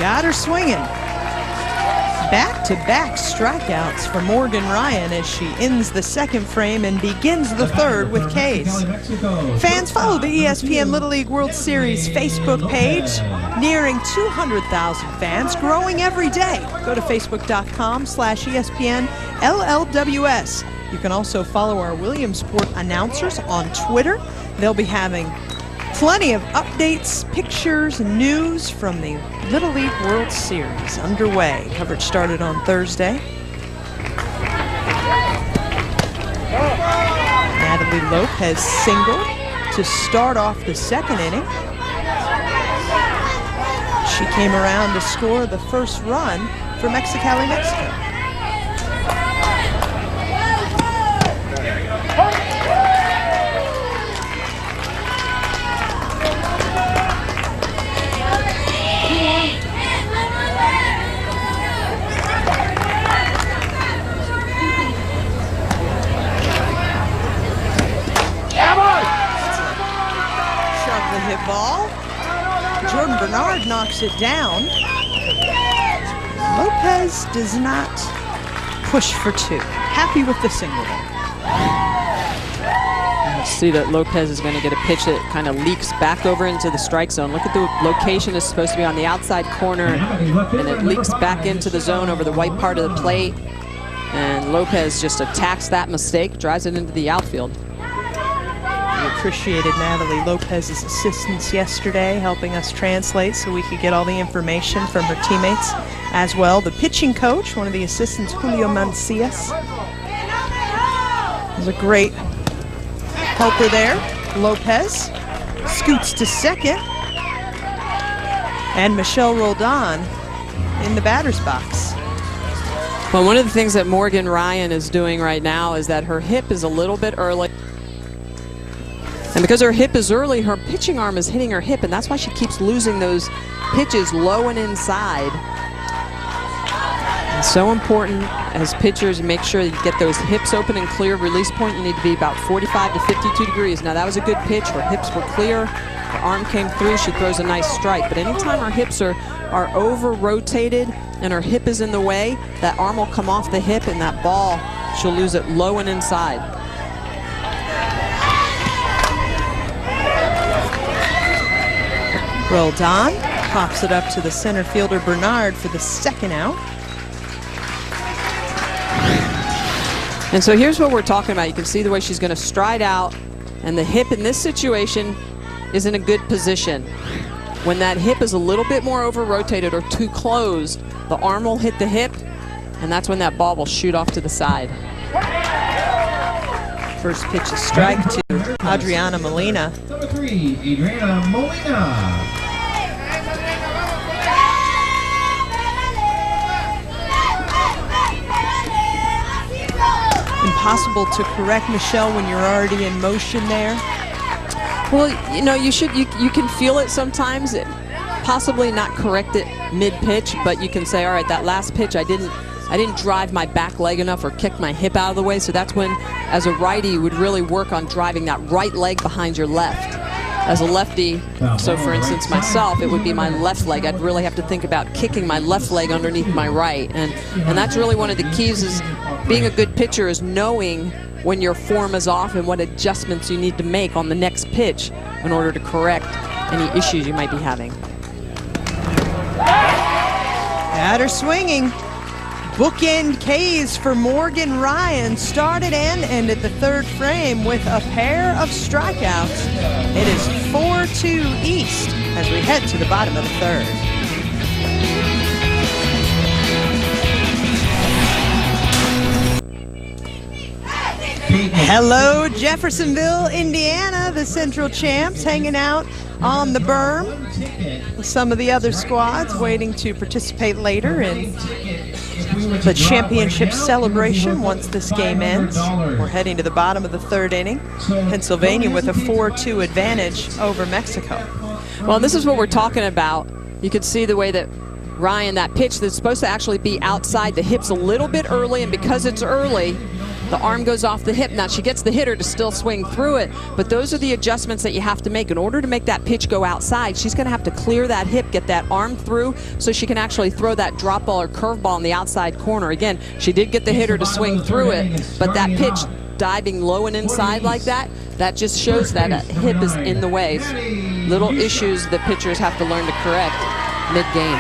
Got her swinging. Back-to-back strikeouts for Morgan Ryan as she ends the second frame and begins the third with Ks. Fans, follow the ESPN Little League World Series Facebook page. Nearing 200,000 fans, growing every day. Go to facebook.com/ESPN LLWS. You can also follow our Williamsport announcers on Twitter. They'll be having plenty of updates, pictures, and news from the Little League World Series underway. Coverage started on Thursday. Natalie Lopez singled to start off the second inning. She came around to score the first run for Mexicali, Mexico. Ball. Jordan Bernard knocks it down. Lopez does not push for two. Happy with the single. You see that Lopez is going to get a pitch that kind of leaks back over into the strike zone. Look at the location. It's supposed to be on the outside corner, and it leaks back into the zone over the white part of the plate. And Lopez just attacks that mistake, drives it into the outfield. We appreciated Natalie Lopez's assistance yesterday, helping us translate so we could get all the information from her teammates as well. The pitching coach, one of the assistants, Julio Mancias, was a great helper there. Lopez scoots to second, and Michelle Roldan in the batter's box. Well, one of the things that Morgan Ryan is doing right now is that her hip is a little bit early. And because her hip is early, her pitching arm is hitting her hip, and that's why she keeps losing those pitches low and inside. It's so important as pitchers, make sure you get those hips open and clear. Release point, you need to be about 45 to 52 degrees. Now that was a good pitch. Her hips were clear. Her arm came through. She throws a nice strike. But anytime her hips are over-rotated and her hip is in the way, that arm will come off the hip, and that ball, she'll lose it low and inside. Roldan pops it up to the center fielder Bernard for the second out. And so here's what we're talking about. You can see the way she's going to stride out, and the hip in this situation is in a good position. When that hip is a little bit more over-rotated or too closed, the arm will hit the hip, and that's when that ball will shoot off to the side. First pitch is strike to Adriana Molina. Number 3, Adriana Molina. Impossible to correct, Michelle, when you're already in motion there? Well, you know, you can feel it sometimes. Possibly not correct it mid-pitch, but you can say, all right, that last pitch I didn't drive my back leg enough or kick my hip out of the way. So that's when, as a righty, you would really work on driving that right leg behind your left. As a lefty, so for instance myself, it would be my left leg. I'd really have to think about kicking my left leg underneath my right. And that's really one of the keys, is being a good pitcher is knowing when your form is off and what adjustments you need to make on the next pitch in order to correct any issues you might be having. Batter swinging. Bookend K's for Morgan Ryan. Started and ended the third frame with a pair of strikeouts. It is 4-2 East as we head to the bottom of the third. Hello, Jeffersonville, Indiana. The Central Champs hanging out on the berm with some of the other squads waiting to participate later in the championship celebration once this game ends. We're heading to the bottom of the third inning. Pennsylvania with a 4-2 advantage over Mexico. Well, this is what we're talking about. You could see the way that Ryan, that pitch that's supposed to actually be outside the hips a little bit early, and because it's early, the arm goes off the hip. Now she gets the hitter to still swing through it, but those are the adjustments that you have to make. In order to make that pitch go outside, she's going to have to clear that hip, get that arm through, so she can actually throw that drop ball or curve ball in the outside corner. Again, she did get the hitter to swing through it, but that pitch diving low and inside like that, that just shows that a hip is in the way. Little issues that pitchers have to learn to correct mid-game.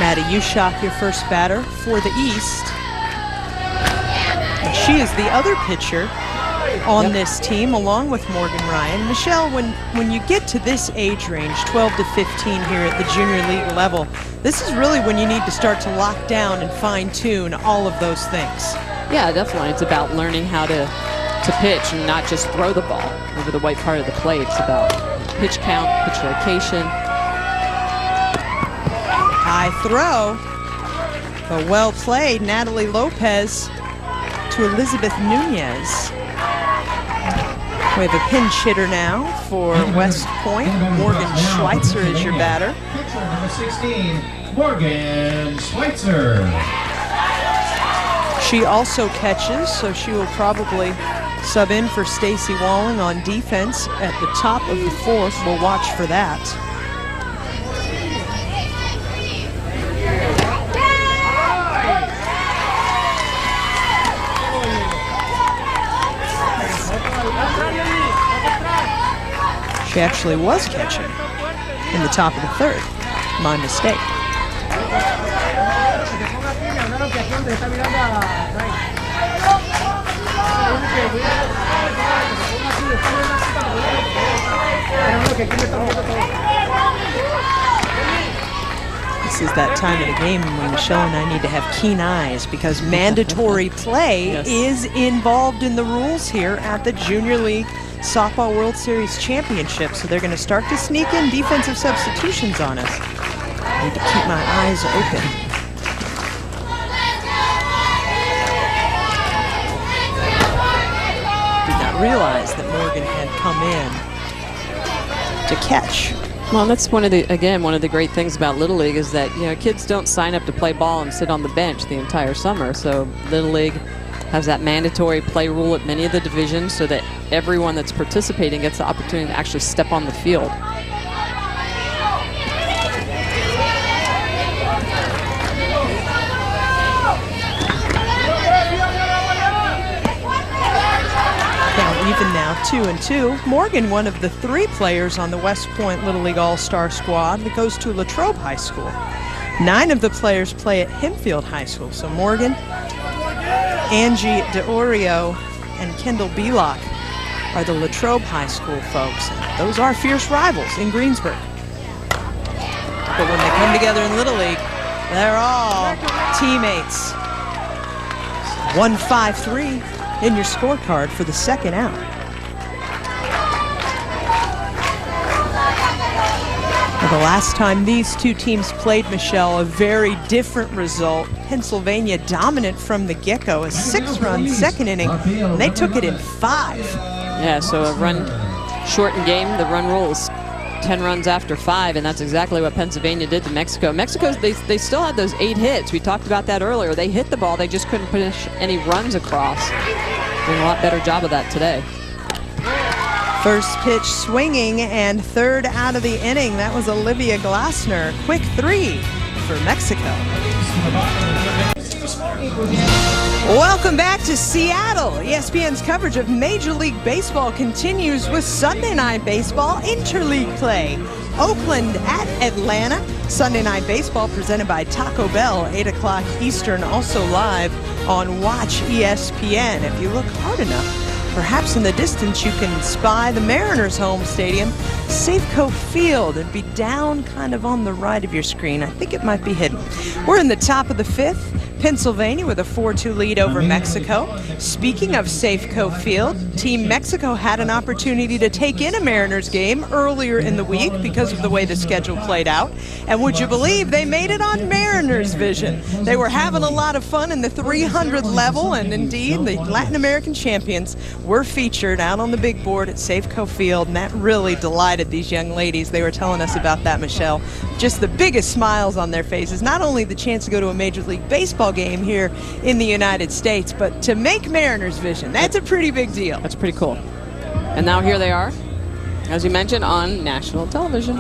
Maddie Ushak, your first batter for the East. She is the other pitcher on this team, along with Morgan Ryan. Michelle, when you get to this age range, 12 to 15 here at the junior league level, this is really when you need to start to lock down and fine-tune all of those things. Yeah, definitely. It's about learning how to pitch and not just throw the ball over the white part of the plate. It's about pitch count, pitch location. High throw, but well played. Natalie Lopez to Elizabeth Nunez. We have a pinch hitter now for West Point. Morgan Schweitzer is your batter. Pitcher number 16, Morgan Schweitzer. She also catches, so she will probably sub in for Stacy Walling on defense at the top of the fourth. We'll watch for that. She actually was catching in the top of the third. My mistake. This is that time of the game when Michelle and I need to have keen eyes, because mandatory play is involved in the rules here at the Junior League Softball World Series Championship. So they're going to start to sneak in defensive substitutions on us. I need to keep my eyes open. Did not realize that Morgan had come in to catch. Well, that's one of the great things about Little League is that, you know, kids don't sign up to play ball and sit on the bench the entire summer. So Little League has that mandatory play rule at many of the divisions so that everyone that's participating gets the opportunity to actually step on the field. Now even now, 2-2. Morgan, one of the 3 players on the West Point Little League All-Star squad that goes to Latrobe High School. 9 of the players play at Hempfield High School. So Morgan, Angie DeOrio, and Kendall Belock are the Latrobe High School folks. And those are fierce rivals in Greensburg. But when they come together in Little League, they're all teammates. 1-5-3 in your scorecard for the second out. The last time these two teams played, Michelle, a very different result. Pennsylvania dominant from the get-go, a 6-run second inning, and they took it in 5. Yeah, so a run shortened game. The run rule is 10 runs after 5, and that's exactly what Pennsylvania did to Mexico. Mexico, they still had those 8 hits. We talked about that earlier. They hit the ball, they just couldn't push any runs across. Doing a lot better job of that today. First pitch swinging and third out of the inning. That was Olivia Glasner. Quick 3 for Mexico. Welcome back to Seattle. ESPN's coverage of Major League Baseball continues with Sunday Night Baseball interleague play. Oakland at Atlanta. Sunday Night Baseball presented by Taco Bell, 8 o'clock Eastern, also live on Watch ESPN. If you look hard enough, perhaps in the distance you can spy the Mariners' home stadium, Safeco Field. It'd be down kind of on the right of your screen. I think it might be hidden. We're in the top of the 5th. Pennsylvania with a 4-2 lead over Mexico. Speaking of Safeco Field, Team Mexico had an opportunity to take in a Mariners game earlier in the week because of the way the schedule played out. And would you believe they made it on Mariners Vision? They were having a lot of fun in the 300 level, and indeed the Latin American champions were featured out on the big board at Safeco Field, and that really delighted these young ladies. They were telling us about that, Michelle. Just the biggest smiles on their faces. Not only the chance to go to a Major League Baseball game here in the United States, but to make Mariners Vision, that's a pretty big deal. That's pretty cool. And now here they are, as you mentioned, on national television.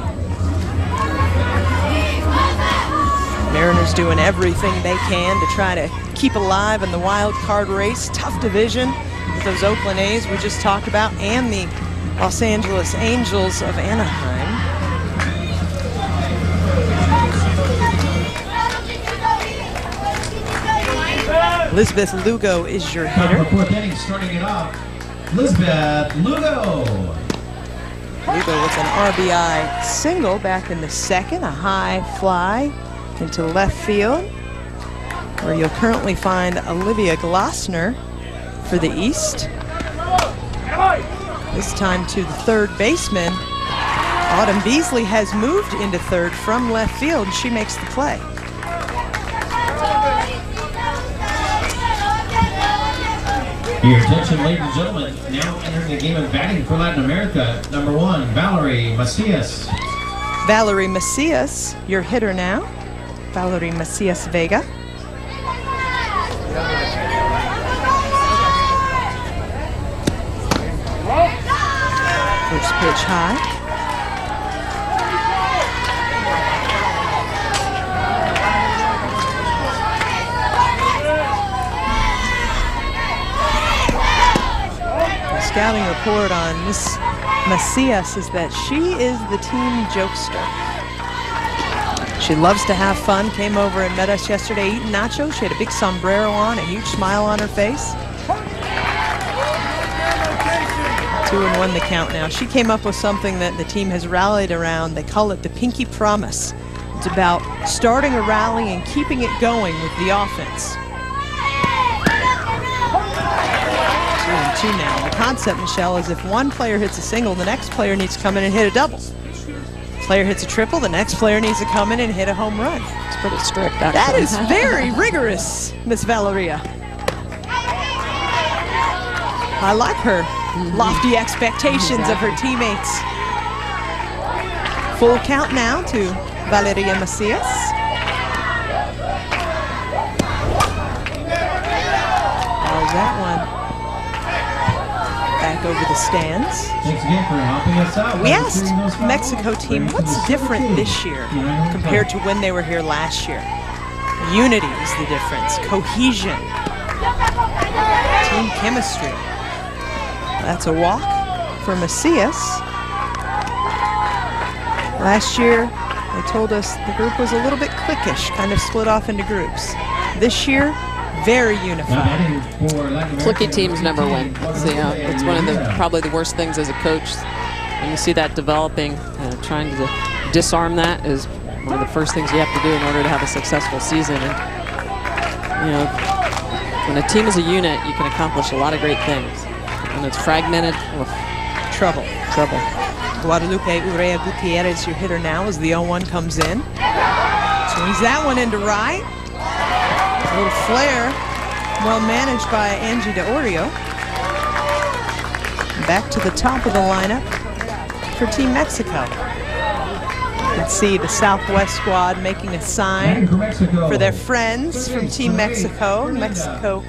Mariners doing everything they can to try to keep alive in the wild card race. Tough division with those Oakland A's we just talked about and the Los Angeles Angels of Anaheim. Elizabeth Lugo is your hitter. Fourth inning, starting it off, Elizabeth Lugo. Lugo with an RBI single back in the second, a high fly into left field, where you'll currently find Olivia Glasner for the East. This time to the third baseman. Autumn Beasley has moved into third from left field. She makes the play. Your attention, ladies and gentlemen, now entering the game of batting for Latin America. Number 1, Valerie Macias. Valerie Macias, your hitter now. Valerie Macias Vega. First pitch high. Scouting report on Miss Macias is that she is the team jokester. She loves to have fun. Came over and met us yesterday eating nachos. She had a big sombrero on, a huge smile on her face. 2-1 the count now. She came up with something that the team has rallied around. They call it the Pinky Promise. It's about starting a rally and keeping it going with the offense. 2-2 now. The concept, Michelle, is if one player hits a single, the next player needs to come in and hit a double. Player hits a triple, the next player needs to come in and hit a home run. It's pretty strict, actually. That is very rigorous, Miss Valeria. I like her lofty expectations of her teammates. Full count now to Valeria Macias. How's that one? Back over the stands. Thanks again for helping us out. We asked Mexico team, what's different this year compared to when they were here last year? Unity is the difference. Cohesion. Team chemistry. That's a walk for Macias. Last year, they told us the group was a little bit cliquish, kind of split off into groups. This year, very unified. Clicky teams never win. So, it's one of the probably the worst things as a coach. When you see that developing, trying to disarm that is one of the first things you have to do in order to have a successful season. And when a team is a unit, you can accomplish a lot of great things. When it's fragmented, trouble. Guadalupe Urrea Gutierrez, your hitter now, as the 0-1 comes in. Swings that one into right. A little flare, well managed by Angie DeOrio. Back to the top of the lineup for Team Mexico. You can see the Southwest squad making a sign for their friends from Team Mexico. Mexico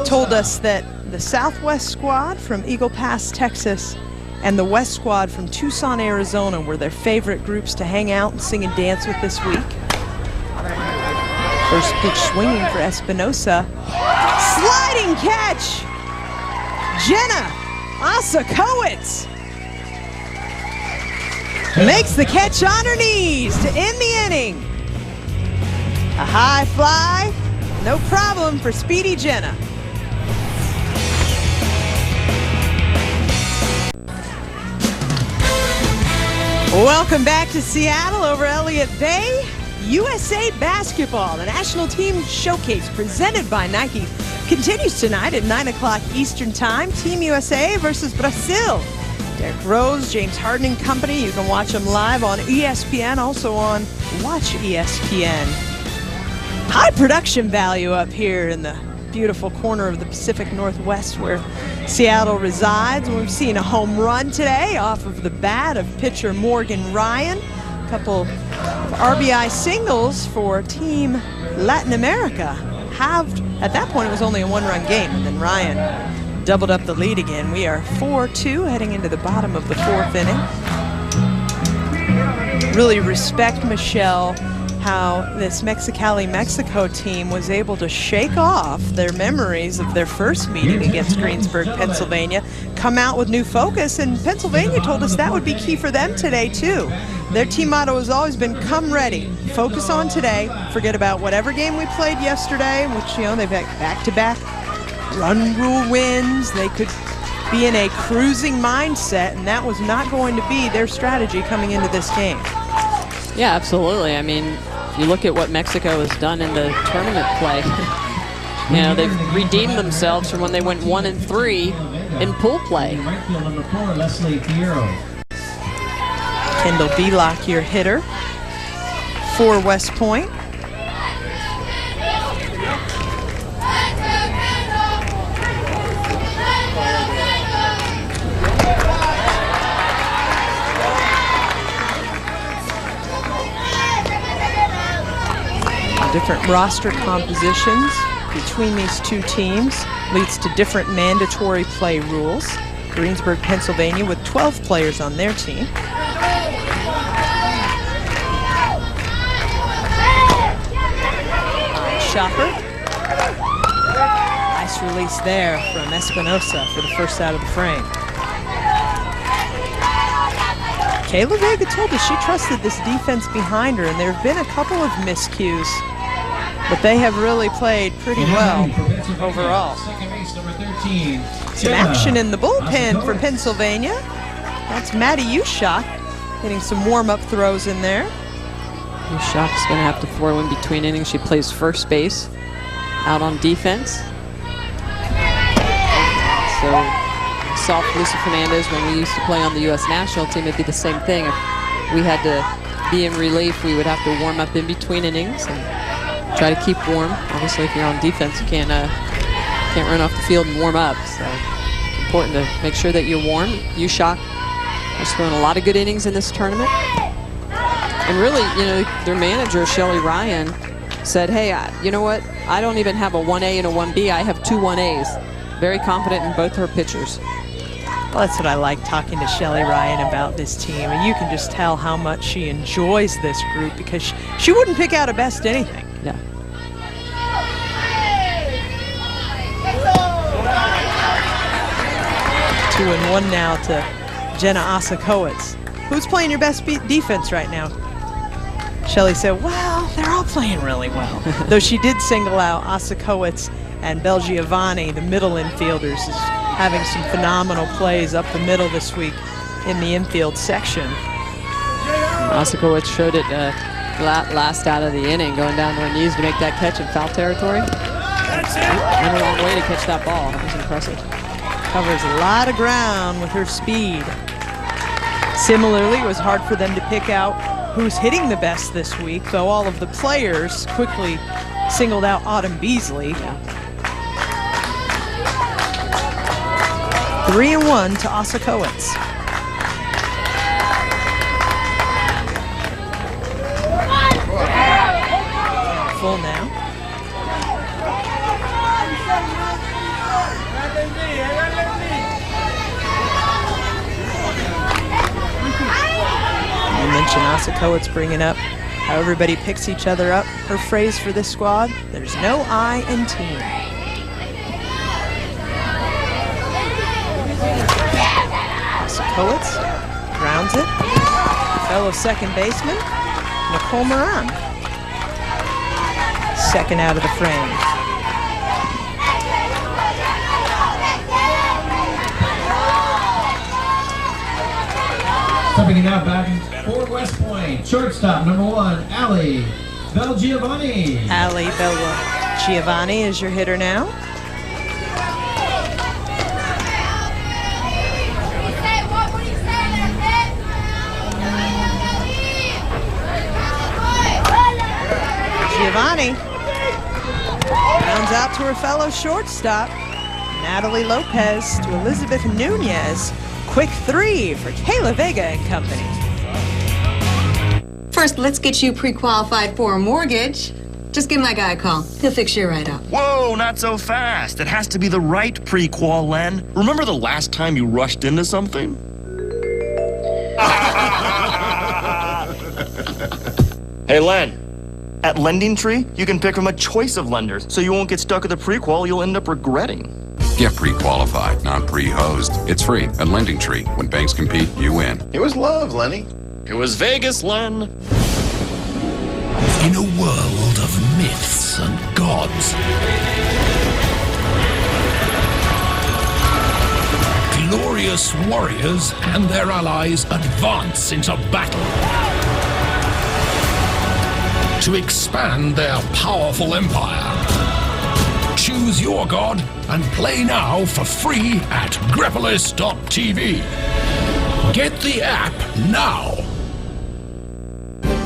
told us that the Southwest squad from Eagle Pass, Texas, and the West Squad from Tucson, Arizona were their favorite groups to hang out and sing and dance with this week. First pitch swinging for Espinosa. Sliding catch! Jenna Osakowicz makes the catch on her knees to end the inning. A high fly, no problem for Speedy Jenna. Welcome back to Seattle over Elliott Bay. USA Basketball, the national team showcase presented by Nike, continues tonight at 9 o'clock Eastern Time. Team USA versus Brazil. Derrick Rose, James Harden and company. You can watch them live on ESPN, also on Watch ESPN. High production value up here in the beautiful corner of the Pacific Northwest where Seattle resides. We've seen a home run today off of the bat of pitcher Morgan Ryan. A couple of RBI singles for Team Latin America. Halved, at that point it was only a one-run game, and then Ryan doubled up the lead again. We are 4-2 heading into the bottom of the fourth inning. Really respect, Michelle, how this Mexicali, Mexico team was able to shake off their memories of their first meeting against Greensburg, Pennsylvania, come out with new focus, and Pennsylvania told us that would be key for them today too. Their team motto has always been come ready, focus on today, forget about whatever game we played yesterday, which, you know, they've had back-to-back run rule wins. They could be in a cruising mindset, and that was not going to be their strategy coming into this game. Yeah, absolutely. I mean, if you look at what Mexico has done in the tournament play, you know, they've redeemed themselves from when they went 1-3 in pool play. Right field number 4, Leslie Fierro. Kendall Bellock, your hitter for West Point. Different roster compositions between these two teams leads to different mandatory play rules. Greensburg, Pennsylvania with 12 players on their team. Shopper. Nice release there from Espinosa for the first out of the frame. Kayla Vega told us she trusted this defense behind her, and there have been a couple of miscues, but they have really played pretty well overall. Some action in the bullpen for Pennsylvania. That's Maddie Ushak hitting some warm-up throws in there. Ushak's going to have to throw in between innings. She plays first base out on defense. So saw Lisa Fernandez when we used to play on the U.S. national team. It'd be the same thing. If we had to be in relief, we would have to warm up in between innings and try to keep warm. Obviously, if you're on defense, you can't run off the field and warm up. So it's important to make sure that you're warm. Ushak has thrown a lot of good innings in this tournament. And really, you know, their manager, Shelly Ryan, said, hey, you know what? I don't even have a 1A and a 1B. I have two 1As. Very confident in both her pitchers. Well, that's what I like talking to Shelly Ryan about this team. And you can just tell how much she enjoys this group because she wouldn't pick out a best anything. Yeah. Two and one now to Jenna Osakowicz. Who's playing your best defense right now? Shelly said, well, they're all playing really well. Though she did single out Osakowicz and Belgiovanni, the middle infielders, is having some phenomenal plays up the middle this week in the infield section. Osakowicz showed it last out of the inning, going down to her knees to make that catch in foul territory. That's it. Went a long way to catch that ball. That was impressive. Covers a lot of ground with her speed. Similarly, it was hard for them to pick out who's hitting the best this week, though all of the players quickly singled out Autumn Beasley. 3-1 to Osakowicz. Full now. mentioned, Asa Coates bringing up how everybody picks each other up. Her phrase for this squad, there's no I in team. Asa Coates grounds it. Fellow second baseman, Nicole Moran. Second out of the frame. Stepping it out back for West Point, shortstop number 1, Allie Belgiovanni. Allie Belgiovanni is your hitter now. Giovanni rounds out to her fellow shortstop, Natalie Lopez, to Elizabeth Nunez. Quick 3 for Kayla Vega and company. First, let's get you pre-qualified for a mortgage. Just give my guy a call. He'll fix you right up. Whoa, not so fast. It has to be the right pre-qual, Len. Remember the last time you rushed into something? Hey, Len. At Lending Tree, you can pick from a choice of lenders, so you won't get stuck with a pre-qual you'll end up regretting. Get pre-qualified, not pre-hosed. It's free at Lending Tree. When banks compete, you win. It was love, Lenny. It was Vegas, Len. In a world of myths and gods, glorious warriors and their allies advance into battle to expand their powerful empire. Choose your god and play now for free at Grepolis.tv. Get the app now.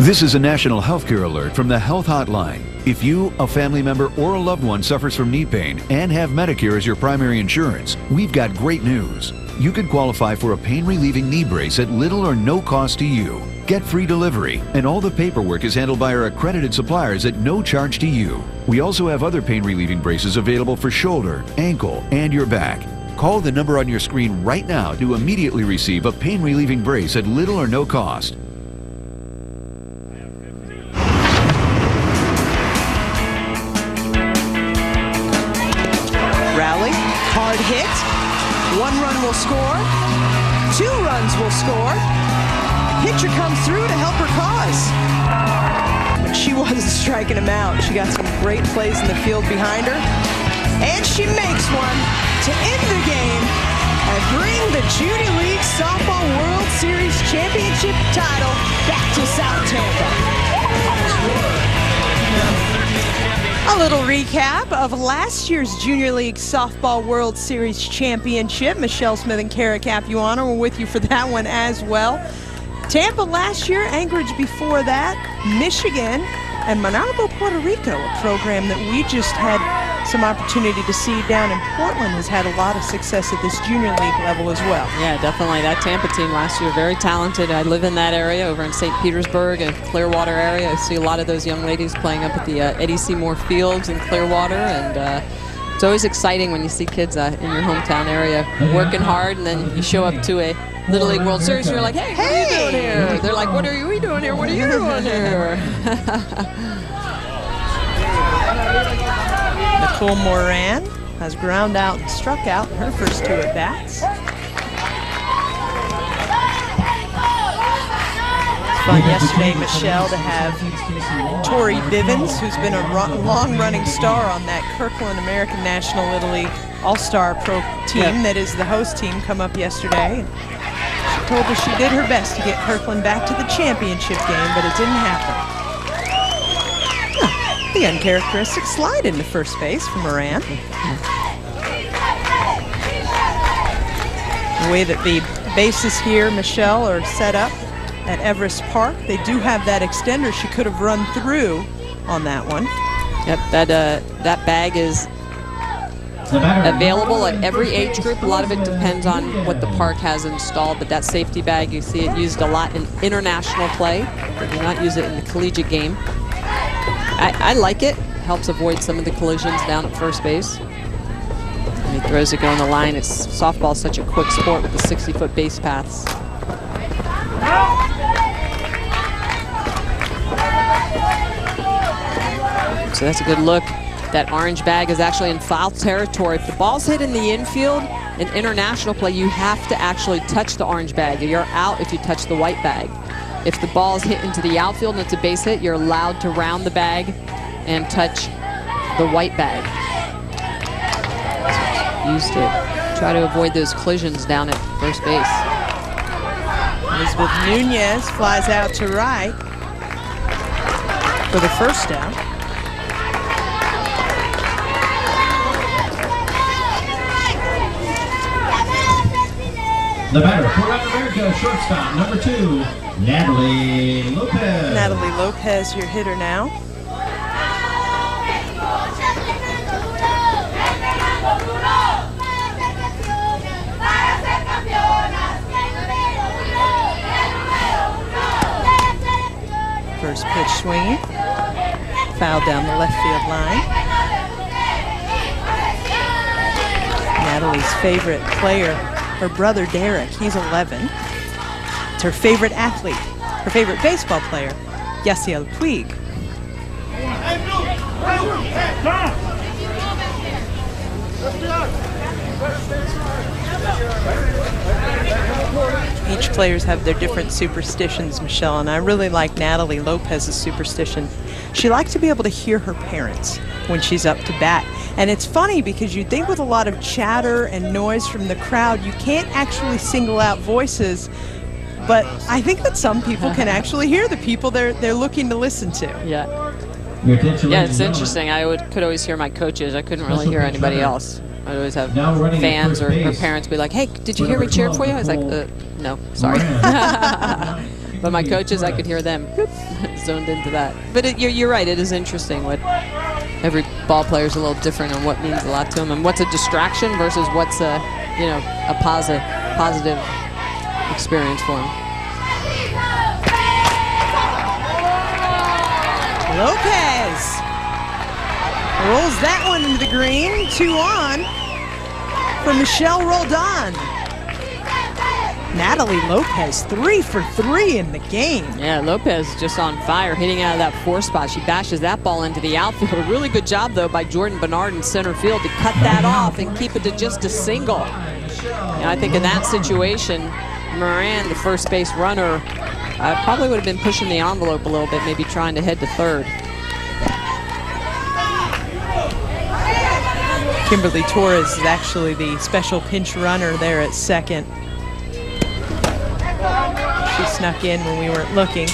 This is a national healthcare alert from the Health Hotline. If you, a family member, or a loved one suffers from knee pain and have Medicare as your primary insurance, we've got great news. You could qualify for a pain-relieving knee brace at little or no cost to you. Get free delivery, and all the paperwork is handled by our accredited suppliers at no charge to you. We also have other pain-relieving braces available for shoulder, ankle, and your back. Call the number on your screen right now to immediately receive a pain-relieving brace at little or no cost. Rally, hard hit. 1 run will score. 2 runs will score. Pitcher comes through to help her cause. But she wasn't striking him out. She got some great plays in the field behind her. And she makes one to end the game and bring the Junior League Softball World Series Championship title back to South Tampa. A little recap of last year's Junior League Softball World Series Championship. Michelle Smith and Kara Capuano were with you for that one as well. Tampa last year, Anchorage before that, Michigan, and Manabo, Puerto Rico, a program that we just had some opportunity to see down in Portland, has had a lot of success at this junior league level as well. Yeah, definitely. That Tampa team last year, very talented. I live in that area over in St. Petersburg and Clearwater area. I see a lot of those young ladies playing up at the Eddie Seymour Fields in Clearwater, and it's always exciting when you see kids in your hometown area working hard, and then you show up to a Little League World Series, and you're like, hey, what are you doing here? They're like, what are we doing here? What are you doing here? Nicole Moran has ground out and struck out in her first 2 at-bats. It's fun yesterday, Michelle, to have Tori Bivens, who's been a long-running star on that Kirkland American National Little League All-Star Pro team that is the host team, come up yesterday. She told us she did her best to get Kirkland back to the championship game, but it didn't happen. The uncharacteristic slide into first base for Moran. The way that the bases here, Michelle, are set up at Everest Park, they do have that extender she could have run through on that one. Yep, that bag is available at every age group. A lot of it depends on what the park has installed, but that safety bag, you see it used a lot in international play. They do not use it in the collegiate game. I like it. Helps avoid some of the collisions down at first base. And he throws it going the line. Softball is such a quick sport with the 60-foot base paths. So that's a good look. That orange bag is actually in foul territory. If the ball's hit in the infield, in international play, you have to actually touch the orange bag. You're out if you touch the white bag. If the ball's hit into the outfield and it's a base hit, you're allowed to round the bag and touch the white bag. Used to try to avoid those collisions down at first base. Elizabeth Nunez flies out to right for the first down. The batter for Latin America, shortstop, number 2, Natalie Lopez. Natalie Lopez, your hitter now. First pitch swinging. Foul down the left field line. Natalie's favorite player, her brother Derek, he's 11. It's her favorite athlete, her favorite baseball player, Yasiel Puig. Each players have their different superstitions, Michelle, and I really like Natalie Lopez's superstition. She likes to be able to hear her parents when she's up to bat. And it's funny because you think with a lot of chatter and noise from the crowd, you can't actually single out voices, but I think that some people can actually hear the people they're looking to listen to. Yeah. Yeah, it's interesting. I could always hear my coaches. I couldn't really hear anybody else. I'd always have fans or parents be like, hey, did you hear me cheer for you? I was like, no, sorry. But my coaches, I could hear them zoned into that. But you're right, it is interesting what every ball player is a little different on what means a lot to them and what's a distraction versus what's a positive experience for them. Lopez rolls that one into the green. 2 on for Michelle Roldan. Natalie Lopez 3 for 3 in the game. Yeah, Lopez just on fire, hitting out of that 4 spot. She bashes that ball into the outfield. A really good job, though, by Jordan Bernard in center field to cut that off and keep it to just a single. And I think in that situation, Moran, the first base runner, probably would have been pushing the envelope a little bit, maybe trying to head to third. Kimberly Torres is actually the special pinch runner there at second. She snuck in when we weren't looking.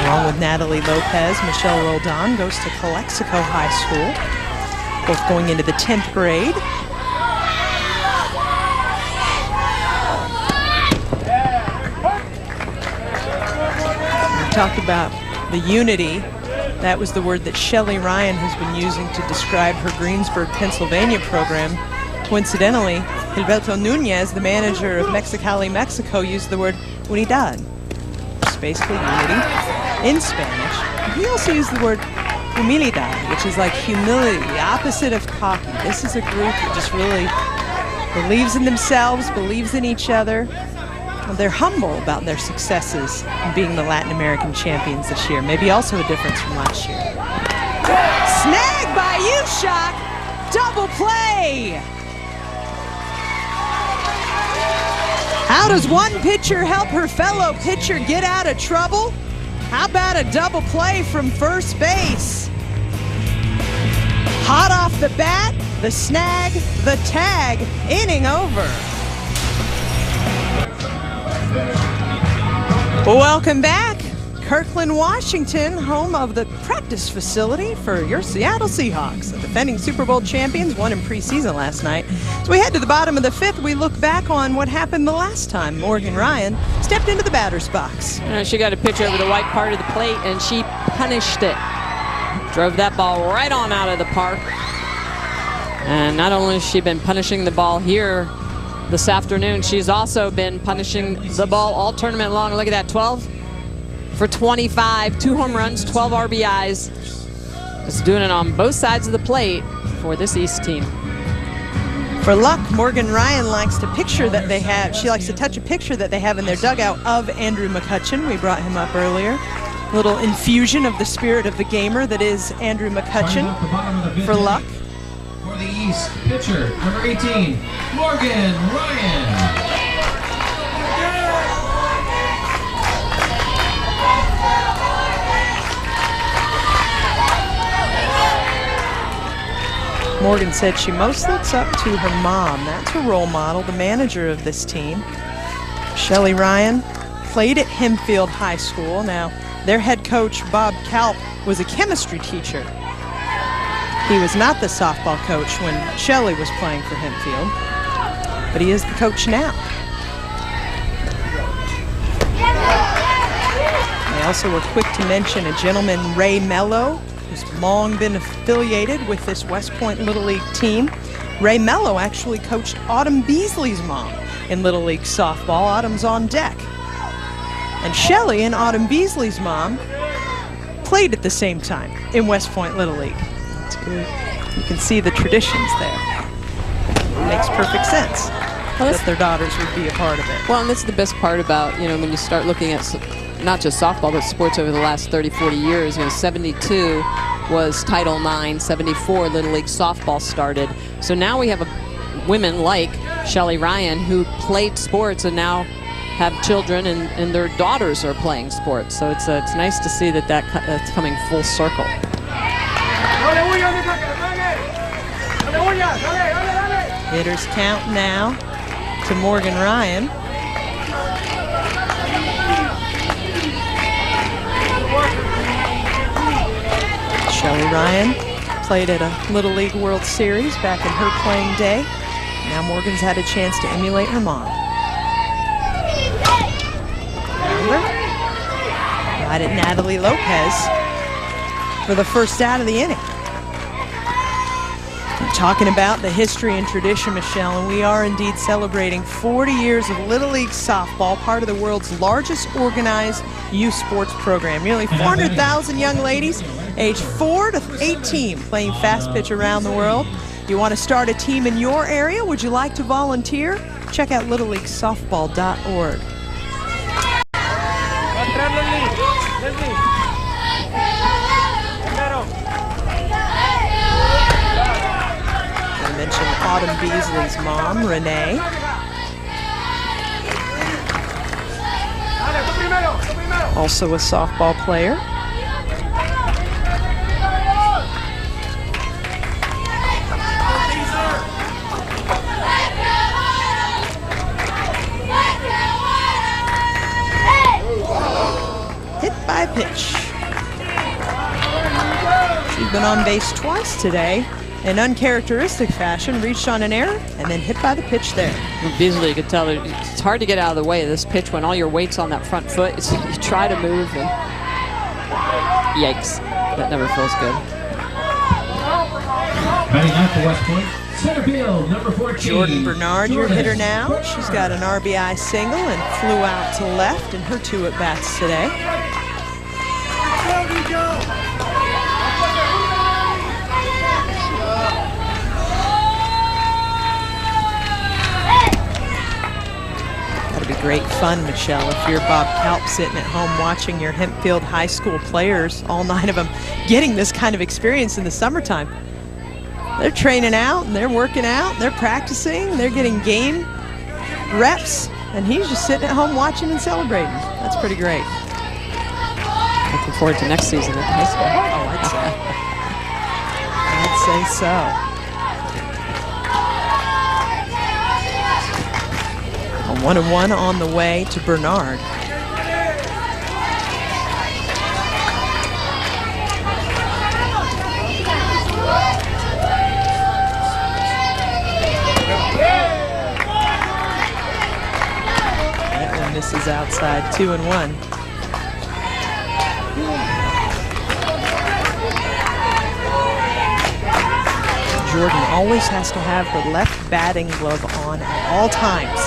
Along with Natalie Lopez, Michelle Roldan goes to Calexico High School, both going into the 10th grade. We talked about the unity. That was the word that Shelly Ryan has been using to describe her Greensburg, Pennsylvania program. Coincidentally, Gilberto Nunez, the manager of Mexicali, Mexico, used the word unidad, which is basically unity in Spanish. He also used the word humildad, which is like humility, the opposite of cocky. This is a group that just really believes in themselves, believes in each other. They're humble about their successes in being the Latin American champions this year. Maybe also a difference from last year. Snag by Ushak. Double play. How does one pitcher help her fellow pitcher get out of trouble? How about a double play from first base? Hot off the bat, the snag, the tag, inning over. Welcome back. Kirkland, Washington, home of the practice facility for your Seattle Seahawks. The defending Super Bowl champions won in preseason last night. As we head to the bottom of the 5th, we look back on what happened the last time Morgan Ryan stepped into the batter's box. She got a pitch over the white part of the plate, and she punished it. Drove that ball right on out of the park. And not only has she been punishing the ball here this afternoon, she's also been punishing the ball all tournament long. Look at that, 12 for 25, 2 home runs, 12 RBIs. Just doing it on both sides of the plate for this East team. For luck, Morgan Ryan likes to picture that they have, she likes to touch a picture that they have in their dugout of Andrew McCutcheon. We brought him up earlier. Little infusion of the spirit of the gamer that is Andrew McCutcheon. For luck. For the East, pitcher, number 18, Morgan Ryan. Morgan said she most looks up to her mom. That's her role model, the manager of this team. Shelly Ryan played at Hempfield High School. Now, their head coach, Bob Kalp, was a chemistry teacher. He was not the softball coach when Shelly was playing for Hempfield, but he is the coach now. They also were quick to mention a gentleman, Ray Mello, who's long been affiliated with this West Point Little League team. Ray Mello actually coached Autumn Beasley's mom in Little League softball. Autumn's on deck. And Shelly and Autumn Beasley's mom played at the same time in West Point Little League. That's good. You can see the traditions there. It makes perfect sense that their daughters would be a part of it. Well, and that's the best part about, you know, when you start looking at not just softball, but sports over the last 30, 40 years. You know, 72 was Title IX, 74 Little League softball started. So now we have women like Shelly Ryan who played sports and now have children and their daughters are playing sports. So it's nice to see that that's coming full circle. Hitters count now to Morgan Ryan. Shelly Ryan played at a Little League World Series back in her playing day. Now Morgan's had a chance to emulate her mom. Right at Natalie Lopez for the first out of the inning. We're talking about the history and tradition, Michelle, and we are indeed celebrating 40 years of Little League softball, part of the world's largest organized youth sports program. Nearly 400,000 young ladies aged 4 to 18 playing fast pitch around the world. You want to start a team in your area? Would you like to volunteer? Check out littleleaguesoftball.org. I mentioned Autumn Beasley's mom, Renee. Also a softball player. Hit by pitch. She's been on base twice today. In uncharacteristic fashion, reached on an error and then hit by the pitch there. Beasley, you could tell it's hard to get out of the way of this pitch when all your weight's on that front foot. You try to move and yikes, that never feels good. Batting out for West Point, center field, number 14. Jordan Bernard, your hitter now. She's got an RBI single and flew out to left in her 2 at-bats today. That'll be great fun, Michelle, if you're Bob Kalp sitting at home watching your Hempfield High School players, all 9 of them, getting this kind of experience in the summertime. They're training out, and they're working out, they're practicing, they're getting game reps, and he's just sitting at home watching and celebrating. That's pretty great. Looking forward to next season at the high school. Oh, I'd say so. A 1-1 on the way to Bernard. That one misses outside, 2-1. Jordan always has to have her left batting glove on at all times.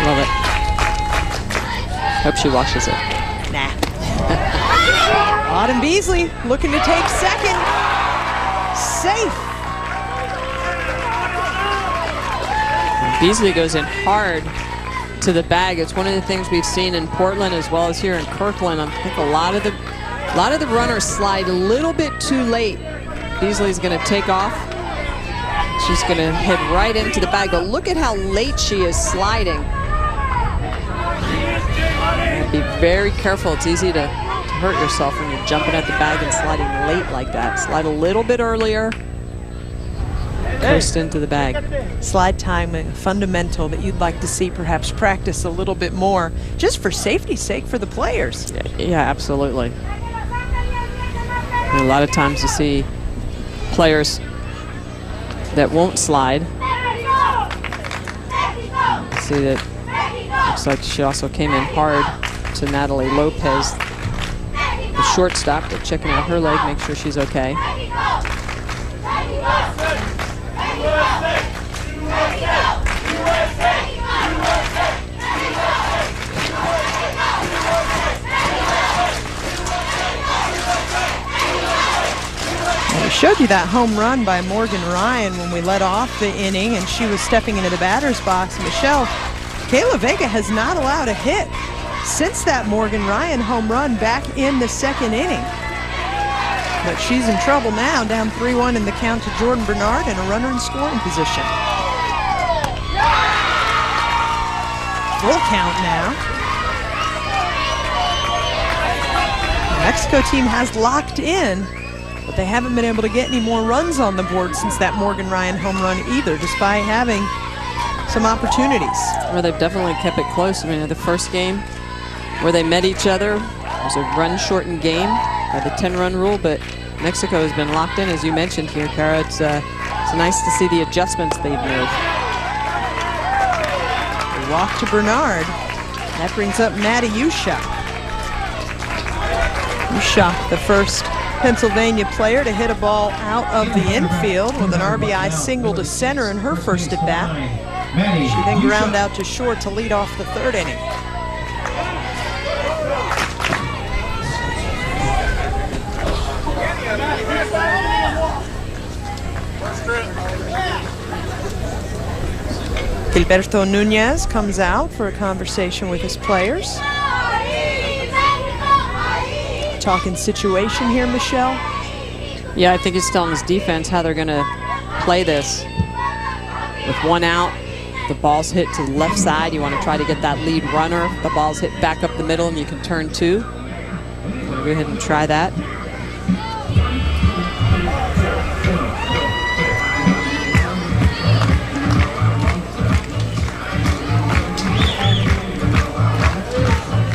Love it. Hope she washes it. Nah. Autumn Beasley looking to take second. Safe. Beasley goes in hard to the bag. It's one of the things we've seen in Portland as well as here in Kirkland. I think a lot of the runners slide a little bit too late. Beasley's going to take off. She's going to head right into the bag, but look at how late she is sliding. Be very careful. It's easy to hurt yourself when you're jumping at the bag and sliding late like that. Slide a little bit earlier. Coast into the bag. Slide time, fundamental that you'd like to see perhaps practice a little bit more, just for safety's sake for the players. Yeah, absolutely. And a lot of times you see players that won't slide. See that looks like she also came in hard to Natalie Lopez, the shortstop. They're checking out her leg, make sure she's okay. We showed you that home run by Morgan Ryan when we led off the inning and she was stepping into the batter's box. Michelle, Kayla Vega has not allowed a hit since that Morgan Ryan home run back in the second inning. But she's in trouble now, down 3-1 in the count to Jordan Bernard and a runner in scoring position. Full count now. The Mexico team has locked in, but they haven't been able to get any more runs on the board since that Morgan Ryan home run either, despite having some opportunities. Well, they've definitely kept it close. I mean, the first game where they met each other was a run-shortened game by the 10-run rule, but Mexico has been locked in, as you mentioned here, Kara. It's nice to see the adjustments they've made. The walk to Bernard. That brings up Maddie Ushak. Ushak, the first Pennsylvania player to hit a ball out of the infield with an RBI single to center in her first at bat. She then ground out to short to lead off the third inning. Gilberto Nunez comes out for a conversation with his players. Talking situation here, Michelle. Yeah, I think he's telling his defense how they're going to play this. With one out, the ball's hit to the left side. You want to try to get that lead runner. The ball's hit back up the middle and you can turn two. Go ahead and try that.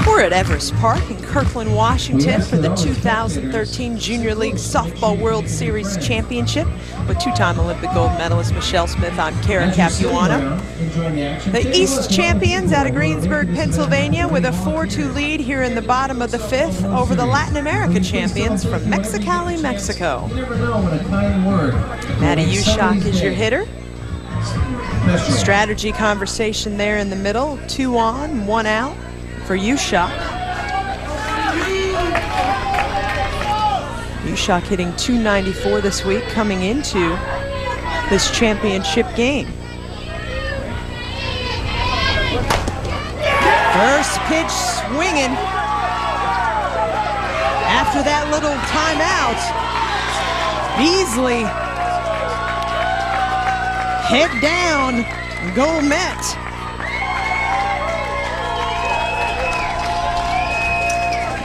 We're at Everest Park in Kirkland, Washington for the 2013 Junior League Softball World Series Championship with two-time Olympic gold medalist Michelle Smith. I'm Kara Capuano. The East champions out of Greensburg, Pennsylvania with a 4-2 lead here in the bottom of the fifth over the Latin America champions from Mexicali, Mexico. Maddie Ushak is your hitter. Strategy conversation there in the middle. 2 on, 1 out for Ushak. Ushak hitting .294 this week coming into this championship game. First pitch swinging. After that little timeout, Beasley head down, goal met.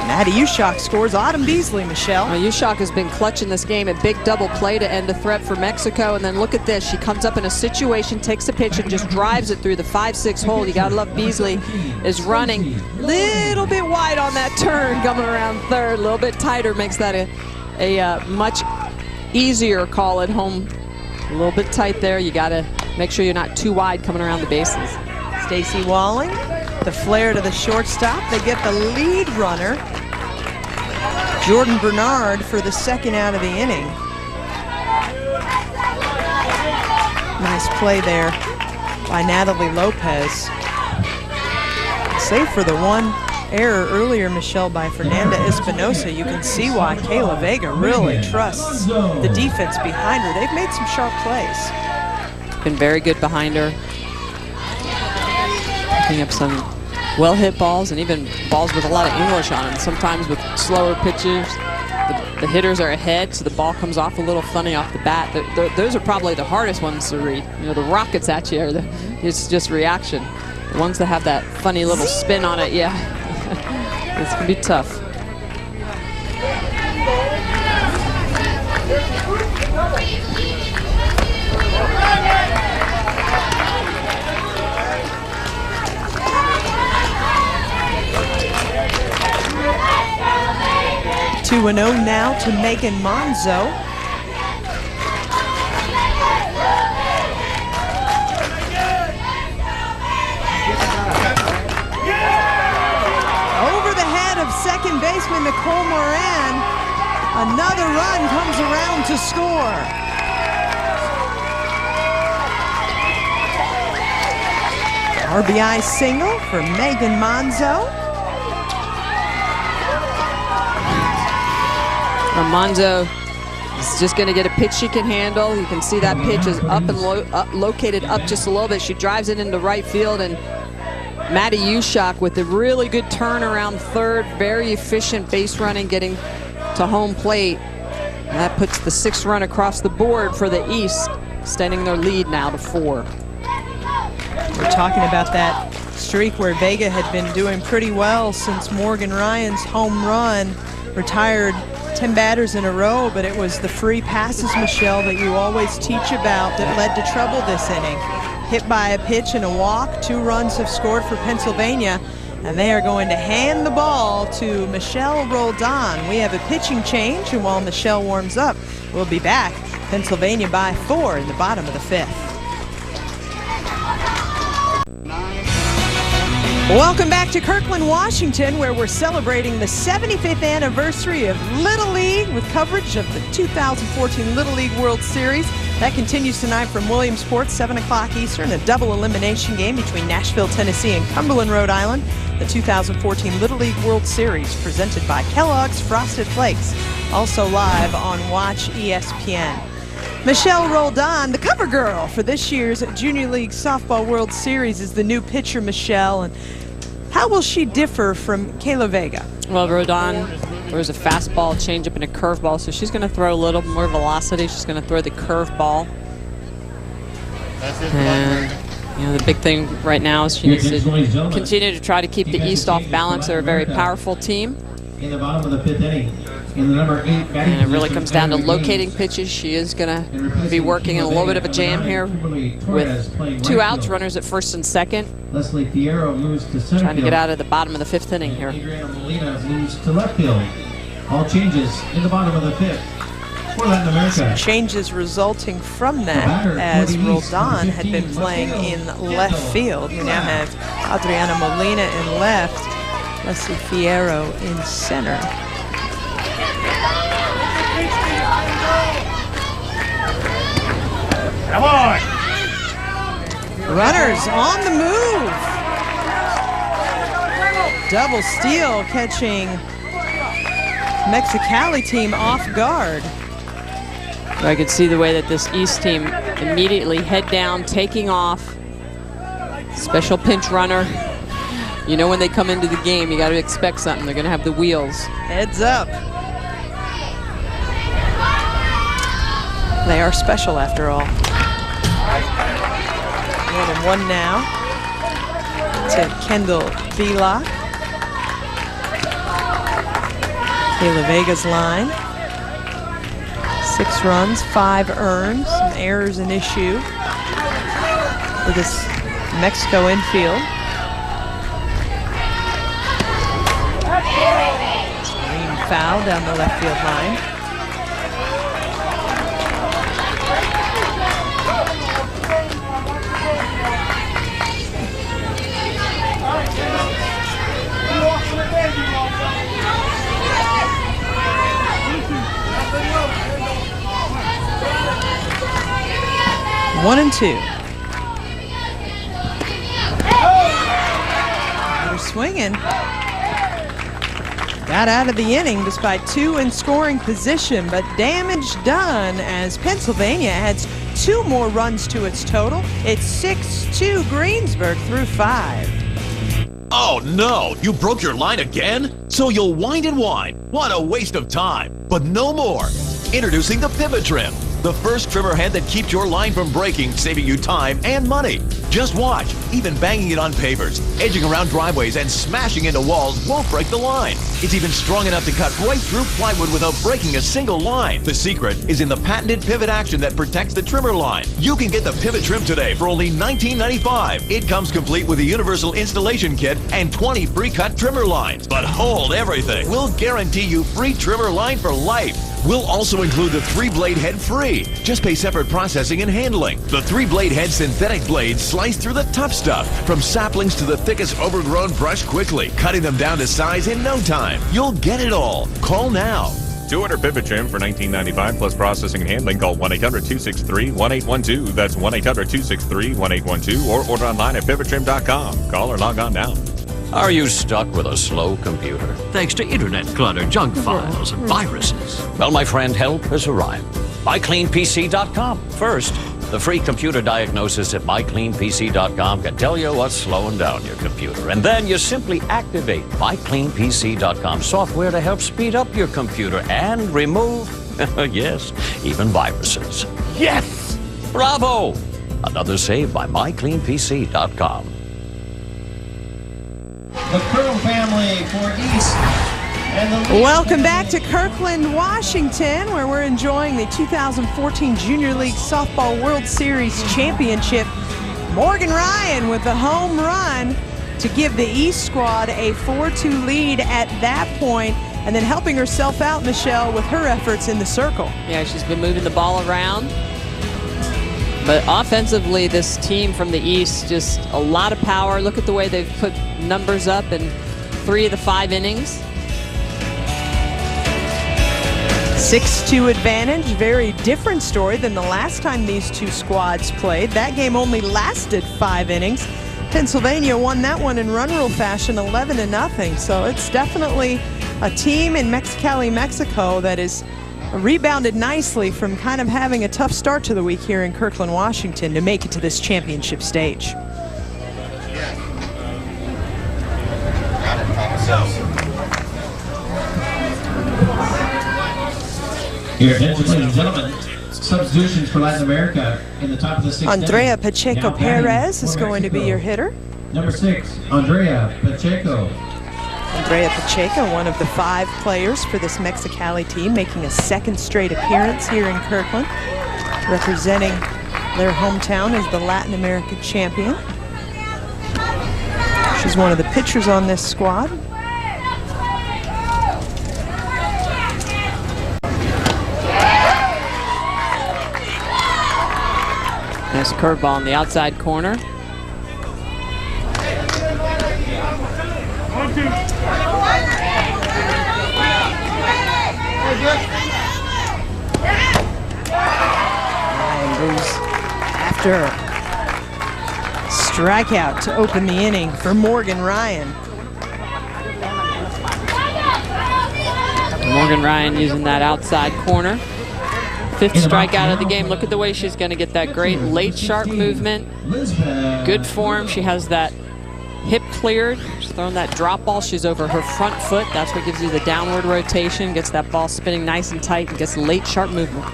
Maddie Ushak scores. Autumn Beasley, Michelle. Ushak has been clutch in this game. A big double play to end a threat for Mexico. And then look at this. She comes up in a situation, takes the pitch, and just drives it through the 5-6 hole. You got to love Beasley is running a little bit wide on that turn, coming around third. A little bit tighter makes that a much easier call at home. A little bit tight there. You got to make sure you're not too wide coming around the bases. Stacy Walling, the flare to the shortstop. They get the lead runner, Jordan Bernard, for the second out of the inning. Nice play there by Natalie Lopez. Save for the one error earlier, Michelle, by Fernanda Espinosa. You can see why Kayla Vega really trusts the defense behind her. They've made some sharp plays. Been very good behind her. picking up some well-hit balls and even balls with a lot of English on them. Sometimes with slower pitches, the hitters are ahead, so the ball comes off a little funny off the bat. Those are probably the hardest ones to read. You know, the rockets at you, it's just reaction. The ones that have that funny little spin on it, yeah, it's gonna be tough. Two 2-0 now to Megan Monzo. Over the head of second baseman Nicole Moran. Another run comes around to score. RBI single for Megan Monzo. Monzo is just going to get a pitch she can handle. You can see that pitch is up and located up just a little bit. She drives it into right field, and Maddie Ushak with a really good turn around third, very efficient base running, getting to home plate. And that puts the 6th run across the board for the East, extending their lead now to 4. We're talking about that streak where Vega had been doing pretty well since Morgan Ryan's home run, retired 10 batters in a row, but it was the free passes, Michelle, that you always teach about that led to trouble this inning. Hit by a pitch and a walk. 2 runs have scored for Pennsylvania, and they are going to hand the ball to Michelle Roldan. We have a pitching change, and while Michelle warms up, we'll be back. Pennsylvania by 4 in the bottom of the 5th. Welcome back to Kirkland, Washington, where we're celebrating the 75th anniversary of Little League with coverage of the 2014 Little League World Series. That continues tonight from Williamsport, 7 o'clock Eastern, a double elimination game between Nashville, Tennessee and Cumberland, Rhode Island. The 2014 Little League World Series presented by Kellogg's Frosted Flakes. Also live on Watch ESPN. Michelle Roldan, the cover girl for this year's Junior League Softball World Series, is the new pitcher, Michelle. And how will she differ from Kayla Vega? Well, Roldan throws a fastball, changeup, and a curveball, so she's going to throw a little more velocity. She's going to throw the curveball. And, you know, the big thing right now is she needs to continue to try to keep the East off balance. They're a very powerful team. In the bottom of the 5th inning, in the number 8 batting and it really comes down to locating pitches. She is going to be working in a little bit of a jam here with 2 outs, runners at 1st and 2nd. Leslie Fierro moves to center trying to get out of the bottom of the 5th inning here. Adriana Molina moves to left field. All changes in the bottom of the 5th for Latin America. Some changes resulting from that, as Roldan had been playing in left field. We now have Adriana Molina in left, Leslie Fierro in center. Come on! Runners on the move. Double steal catching Mexicali team off guard. I could see the way that this East team immediately head down, taking off. Special pinch runner. You know, when they come into the game, you got to expect something. They're going to have the wheels. Heads up. They are special after all. 1-1 now to Kendall Belak. Kayla Vega's line. 6 runs, 5 earned. Some errors an issue for this Mexico infield. Green foul down the left field line. One and 2. They're swinging. Got out of the inning despite 2 in scoring position, but damage done as Pennsylvania adds 2 more runs to its total. It's 6-2 Greensburg through 5. Oh no, you broke your line again? So you'll wind and wind. What a waste of time. But no more. Introducing the Pivot Trim, the first trimmer head that keeps your line from breaking, saving you time and money. Just watch. Even banging it on pavers, edging around driveways, and smashing into walls won't break the line. It's even strong enough to cut right through plywood without breaking a single line. The secret is in the patented pivot action that protects the trimmer line. You can get the Pivot Trim today for only $19.95. It comes complete with a universal installation kit and 20 free cut trimmer lines. But hold everything. We'll guarantee you free trimmer line for life. We'll also include the 3-blade head free. Just pay separate processing and handling. The 3-blade head synthetic blades slice through the tough stuff, from saplings to the thickest overgrown brush quickly, cutting them down to size in no time. You'll get it all. Call now. To order Pivot Trim for $19.95 plus processing and handling, call 1-800-263-1812. That's 1-800-263-1812, or order online at pivottrim.com. Call or log on now. Are you stuck with a slow computer thanks to internet clutter, junk files, and viruses? Well, my friend, help has arrived. MyCleanPC.com. First, the free computer diagnosis at MyCleanPC.com can tell you what's slowing down your computer. And then you simply activate MyCleanPC.com software to help speed up your computer and remove, yes, even viruses. Yes! Bravo! Another save by MyCleanPC.com. The Curl family for East. And the Welcome back to Kirkland, Washington, where we're enjoying the 2014 Junior League Softball World Series Championship. Morgan Ryan with the home run to give the East squad a 4-2 lead at that point, and then helping herself out, Michelle, with her efforts in the circle. Yeah, she's been moving the ball around. But offensively, this team from the East, just a lot of power. Look at the way they've put numbers up in 3 of the 5 innings. 6-2 advantage, very different story than the last time these two squads played. That game only lasted 5 innings. Pennsylvania won that one in run rule fashion, 11-0. So it's definitely a team in Mexicali, Mexico that is rebounded nicely from kind of having a tough start to the week here in Kirkland, Washington to make it to this championship stage. Your attention, ladies and gentlemen. Substitutions for Latin America in the top of the 6th. Andrea Pacheco Perez is going to be your hitter. Number 6, Andrea Pacheco. Andrea Pacheco, one of the 5 players for this Mexicali team, making a 2nd straight appearance here in Kirkland, representing their hometown as the Latin American champion. She's one of the pitchers on this squad. Nice curveball on the outside corner. Ryan goes after strikeout to open the inning for Morgan Ryan. Morgan Ryan using that outside corner. 5th strikeout of the game. Look at the way she's going to get that great late sharp movement. Good form. She has that hip cleared. She's throwing that drop ball. She's over her front foot. That's what gives you the downward rotation. Gets that ball spinning nice and tight and gets late sharp movement.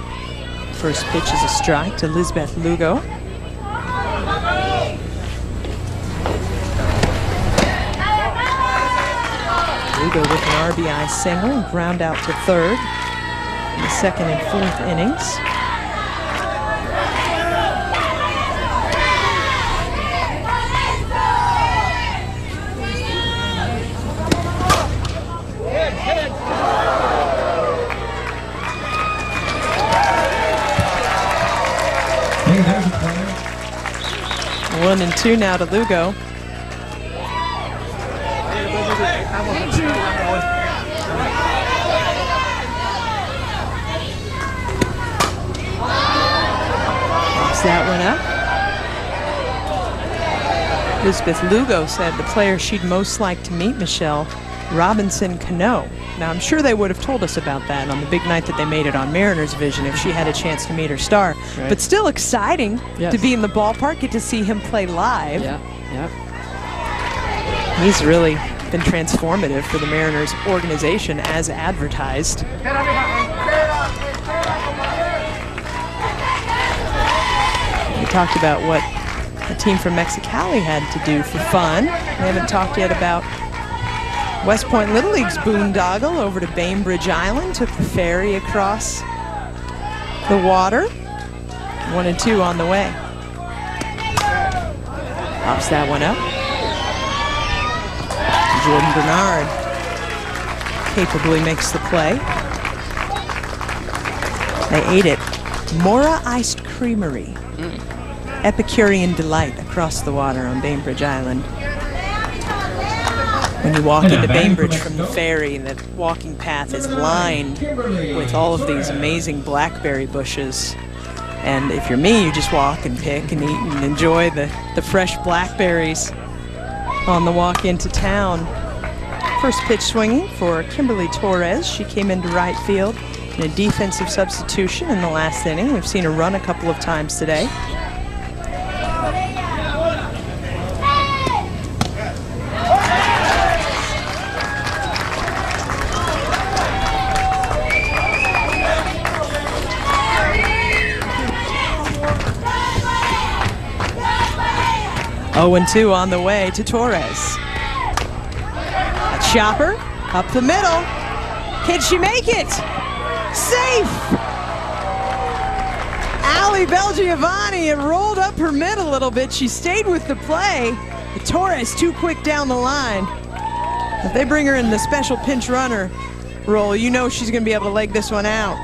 First pitch is a strike to Lisbeth Lugo. Lugo with an RBI single and ground out to 3rd. In the 2nd and 4th innings. Hey, there's a player. 1-2 now to Lugo. That one up. Lisbeth Lugo said the player she'd most like to meet, Michelle, Robinson Cano. Now, I'm sure they would have told us about that on the big night that they made it on Mariners Vision if she had a chance to meet her star. Right. But still exciting to be in the ballpark, get to see him play live. Yeah, yeah. He's really been transformative for the Mariners organization as advertised. We talked about what the team from Mexicali had to do for fun. We haven't talked yet about West Point Little League's boondoggle over to Bainbridge Island. Took the ferry across the water. 1-2 on the way. Pops that one up. Jordan Bernard capably makes the play. They ate it. Mora Iced Creamery. Epicurean delight across the water on Bainbridge Island. When you walk into Bainbridge from the ferry, the walking path is lined with all of these amazing blackberry bushes. And if you're me, you just walk and pick and eat and enjoy the fresh blackberries on the walk into town. First pitch swinging for Kimberly Torres. She came into right field in a defensive substitution in the last inning. We've seen her run a couple of times today. Oh, 2 on the way to Torres. A chopper up the middle. Can she make it? Safe! Ali Belgiovanni, it rolled up her mid a little bit. She stayed with the play. But Torres too quick down the line. If they bring her in the special pinch runner role, you know she's going to be able to leg this one out.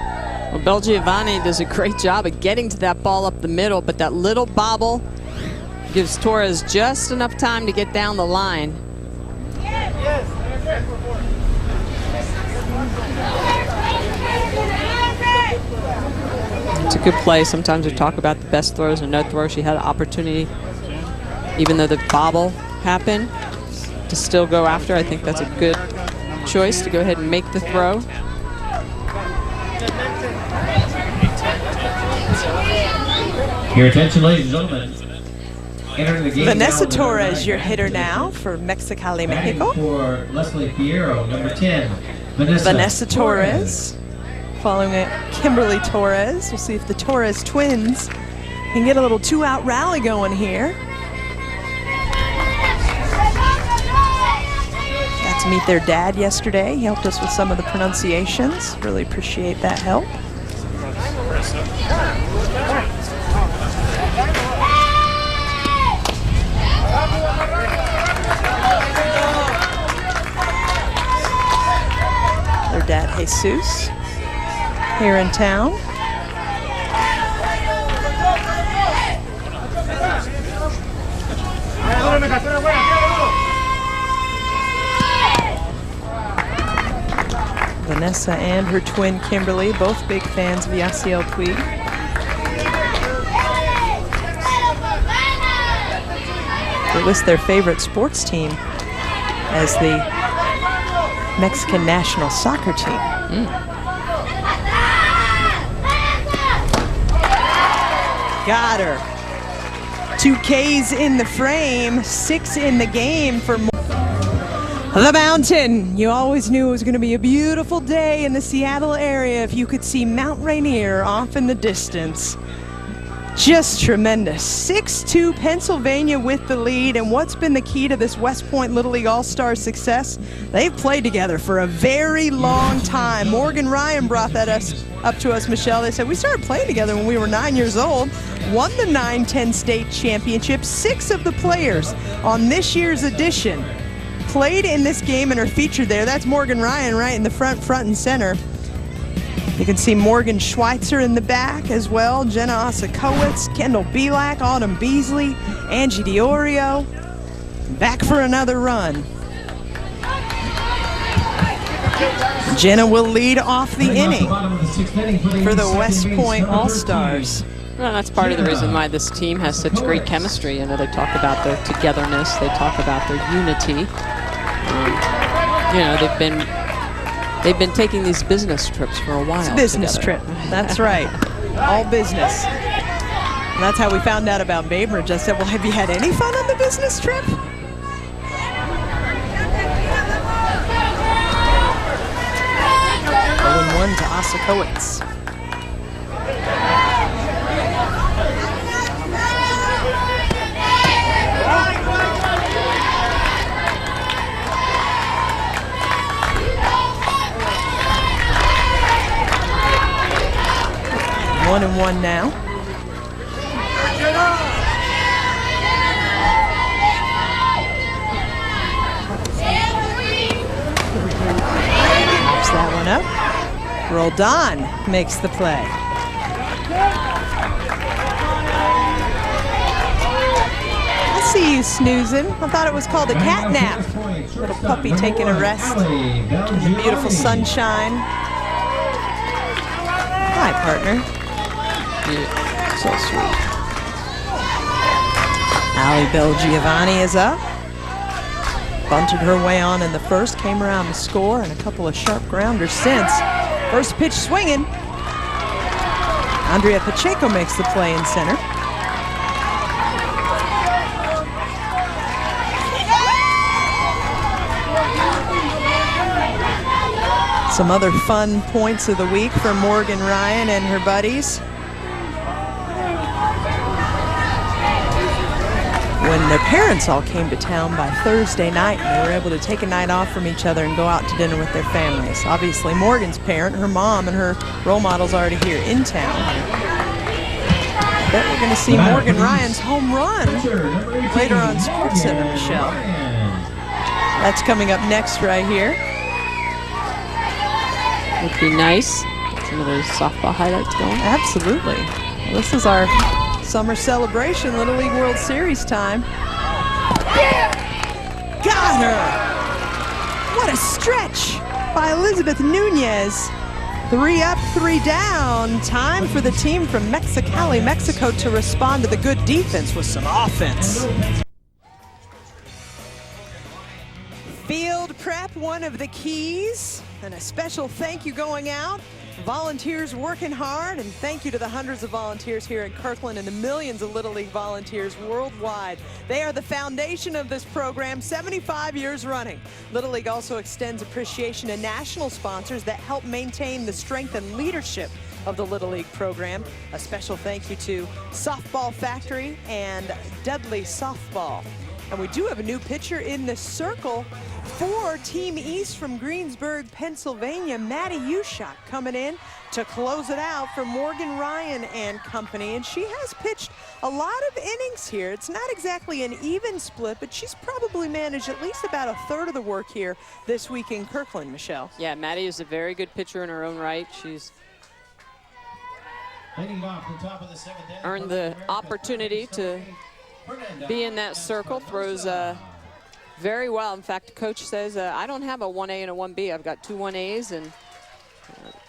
Well, Belgiovanni does a great job of getting to that ball up the middle, but that little bobble gives Torres just enough time to get down the line. It's a good play. Sometimes we talk about the best throws and no throws. She had an opportunity, even though the bobble happened, to still go after. I think that's a good choice to go ahead and make the throw. Your attention, ladies and gentlemen. Entering the game Vanessa now, Torres, your hitter now for Mexicali, Mexico. For Leslie Fierro, number 10. Vanessa Torres. Following it, Kimberly Torres. We'll see if the Torres twins can get a little 2-out rally going here. Got to meet their dad yesterday. He helped us with some of the pronunciations. Really appreciate that help. Their dad, Jesus, here in town. Vanessa and her twin Kimberly, both big fans of Yasiel Puig. They list their favorite sports team as the Mexican national soccer team. Got her. 2 Ks in the frame, 6 in the game for the Mountain. You always knew it was going to be a beautiful day in the Seattle area if you could see Mount Rainier off in the distance. Just tremendous. 6-2 Pennsylvania with the lead. And what's been the key to this West Point Little League All-Star success? They've played together for a very long time. Morgan Ryan brought that up to us, Michelle. They said, we started playing together when we were 9 years old. Won the 9-10 state championship. 6 of the players on this year's edition played in this game and are featured there. That's Morgan Ryan right in the front and center. You can see Morgan Schweitzer in the back as well. Jenna Osakowitz, Kendall Belak, Autumn Beasley, Angie Diorio. Back for another run. Jenna will lead off the inning for the West Point All-Stars. Well, that's part of the reason why this team has such great chemistry. You know, they talk about their togetherness. They talk about their unity. You know, they've been taking these business trips for a while. It's a business together. trip. That's right. All business. And that's how we found out about Bainbridge. I said, well, have you had any fun on the business trip? 0-1 to Ossakowitz. One and one now. Pops that one up. Roldan makes the play. I see you snoozing. I thought it was called a cat nap. Little puppy taking a rest in the beautiful sunshine. Hi, partner. So sweet. Allie Belgiovanni is up. Bunted her way on in the first, came around to score, and a couple of sharp grounders since. First pitch swinging. Andrea Pacheco makes the play in center. Some other fun points of the week for Morgan Ryan and her buddies. When their parents all came to town by Thursday night, and they were able to take a night off from each other and go out to dinner with their families. Obviously, Morgan's parent, her mom, and her role model's already here in town. I bet we're going to see Morgan Ryan's home run later on SportsCenter, Michelle. That's coming up next right here. Would be nice. Get some of those softball highlights going. Absolutely. Well, this is our summer celebration, Little League World Series time. Got her! What a stretch by Elizabeth Nunez. 3 up, 3 down. Time for the team from Mexicali, Mexico to respond to the good defense with some offense. Field prep, one of the keys. And a special thank you going out. Volunteers working hard, and thank you to the hundreds of volunteers here in Kirkland and the millions of Little League volunteers worldwide. They are the foundation of this program, 75 years running. Little League also extends appreciation to national sponsors that help maintain the strength and leadership of the Little League program. A special thank you to Softball Factory and Dudley Softball. And we do have a new pitcher in the circle for Team East from Greensburg, Pennsylvania. Maddie Ushak coming in to close it out for Morgan Ryan and company. And she has pitched a lot of innings here. It's not exactly an even split, but she's probably managed at least about a third of the work here this week in Kirkland, Michelle. Yeah, Maddie is a very good pitcher in her own right. She's earned the opportunity to be in that circle, throws very well. In fact, coach says, I don't have a 1A and a 1B. I've got 2 1As, and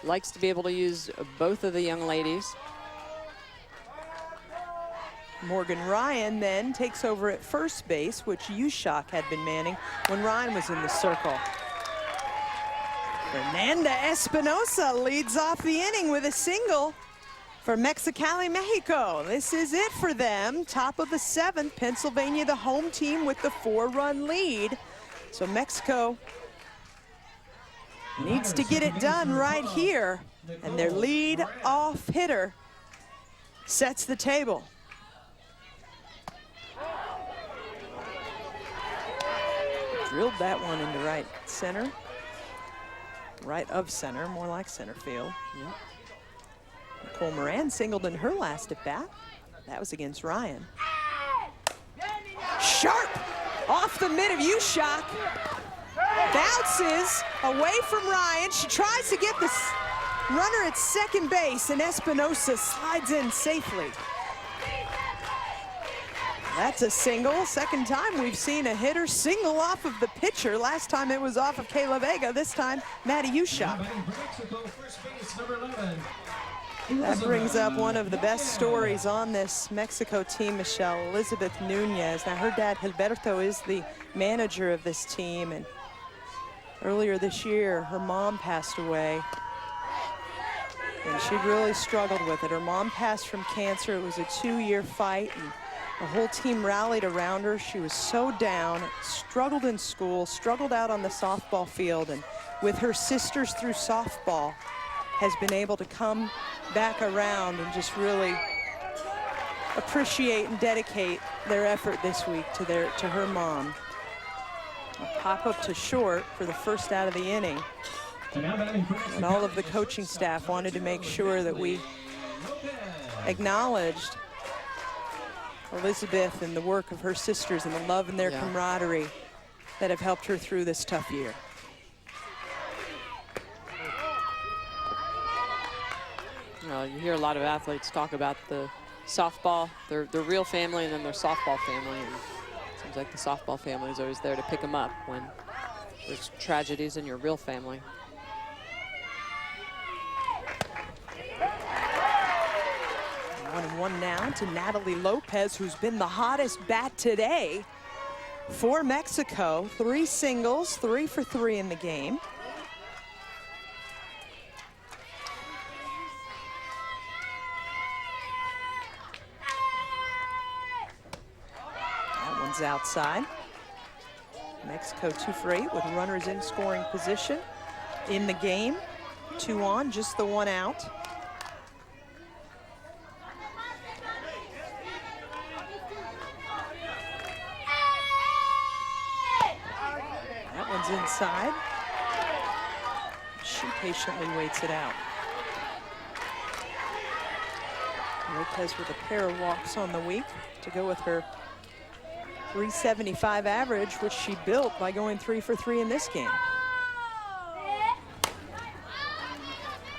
likes to be able to use both of the young ladies. Morgan Ryan then takes over at first base, which Ushak had been manning when Ryan was in the circle. Fernanda Espinosa leads off the inning with a single for Mexicali, Mexico. This is it for them. Top of the 7th, Pennsylvania, the home team with the 4-run lead. So Mexico needs to get it done right here. And their lead off hitter sets the table. Drilled that one into right center. Right of center, more like center field. Yep. Nicole Moran singled in her last at bat. That was against Ryan. Sharp off the mid of Ushak. Bounces away from Ryan. She tries to get this runner at second base, and Espinosa slides in safely. That's a single. Second time we've seen a hitter single off of the pitcher. Last time it was off of Kayla Vega. This time, Maddie Ushak. That brings up one of the best stories on this Mexico team, Michelle. Elizabeth Nunez. Now, her dad, Gilberto, is the manager of this team. And earlier this year, her mom passed away. And she really struggled with it. Her mom passed from cancer. It was a 2-year fight. And the whole team rallied around her. She was so down, struggled in school, struggled out on the softball field. And with her sisters through softball, has been able to come back around and just really appreciate and dedicate their effort this week to her mom. A pop up to short for the first out of the inning. And all of the coaching staff wanted to make sure that we acknowledged Elizabeth and the work of her sisters and the love and their camaraderie that have helped her through this tough year. You hear a lot of athletes talk about the softball, their real family, and then their softball family. And it seems like the softball family is always there to pick them up when there's tragedies in your real family. One and one now to Natalie Lopez, who's been the hottest bat today for Mexico. 3 singles, 3 for 3 in the game. That one's outside. Mexico 2 for 8 with runners in scoring position in the game. 2 on, just the 1 out. That one's inside. She patiently waits it out. Lopez with a pair of walks on the week to go with her .375 average, which she built by going 3 for 3 in this game.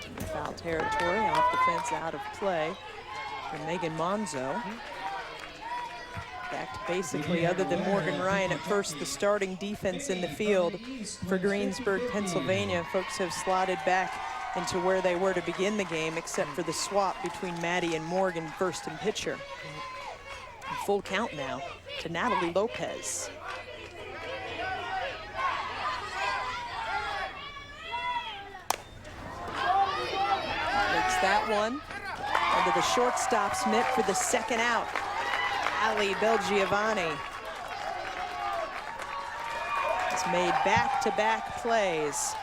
In foul territory, off the fence, out of play for Megan Monzo. Back to basically, other than Morgan Ryan at first, the starting defense in the field for Greensburg, Pennsylvania. Folks have slotted back into where they were to begin the game, except for the swap between Maddie and Morgan, first and pitcher. And full count now to Natalie Lopez. Takes that one under the shortstop's mitt for the second out. Ali Belgiovanni has made back-to-back plays.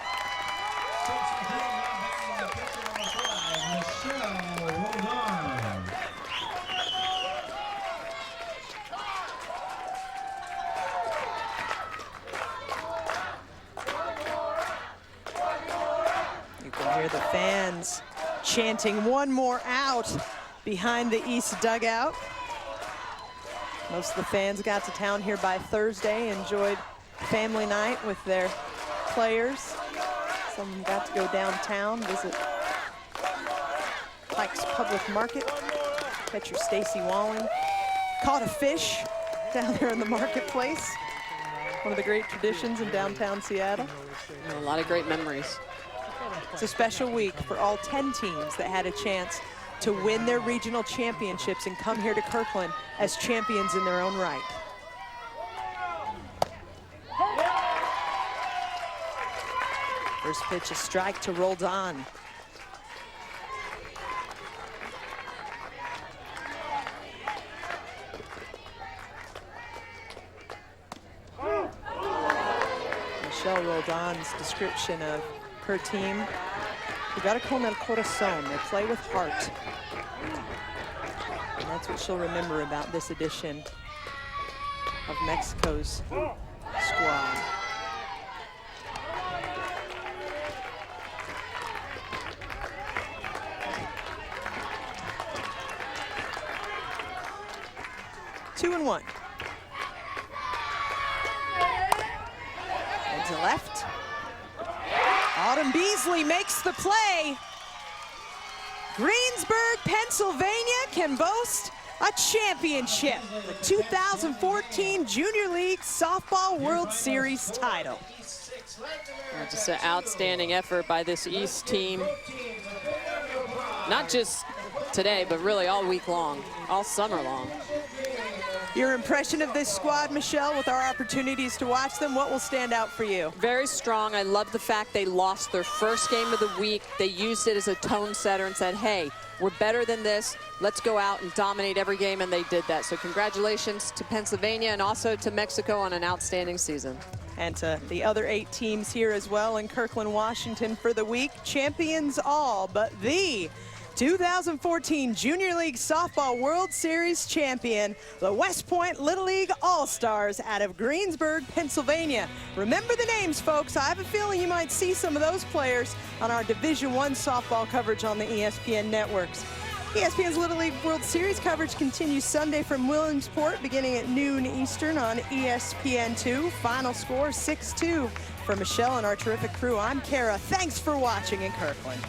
You can hear the fans chanting one more out behind the East dugout. Most of the fans got to town here by Thursday, enjoyed family night with their players. Some of them got to go downtown, visit Pike's Public Market. Catcher Stacy Walling caught a fish down there in the marketplace. One of the great traditions in downtown Seattle. And a lot of great memories. It's a special week for all 10 teams that had a chance to win their regional championships and come here to Kirkland as champions in their own right. First pitch, a strike to Roldan. Michelle Roldan's description of her team: Jugar con el corazón. They play with heart. And that's what she'll remember about this edition of Mexico's squad. Two and one. And to left. Autumn Beasley makes the play. Greensburg, Pennsylvania can boast a championship. The 2014 Junior League Softball World Series title. Just an outstanding effort by this East team. Not just today, but really all week long, all summer long. Your impression of this squad, Michelle, with our opportunities to watch them, what will stand out for you? Very strong. I love the fact they lost their first game of the week. They used it as a tone setter and said, hey, we're better than this. let's go out and dominate every game, and they did that. So congratulations to Pennsylvania and also to Mexico on an outstanding season. And to the other 8 teams here as well in Kirkland, Washington for the week. Champions all, but the 2014 Junior League Softball World Series champion, the West Point Little League All-Stars out of Greensburg, Pennsylvania. Remember the names, folks. I have a feeling you might see some of those players on our Division I softball coverage on the ESPN networks. ESPN's Little League World Series coverage continues Sunday from Williamsport beginning at noon Eastern on ESPN2. Final score 6-2. For Michelle and our terrific crew, I'm Kara. Thanks for watching in Kirkland.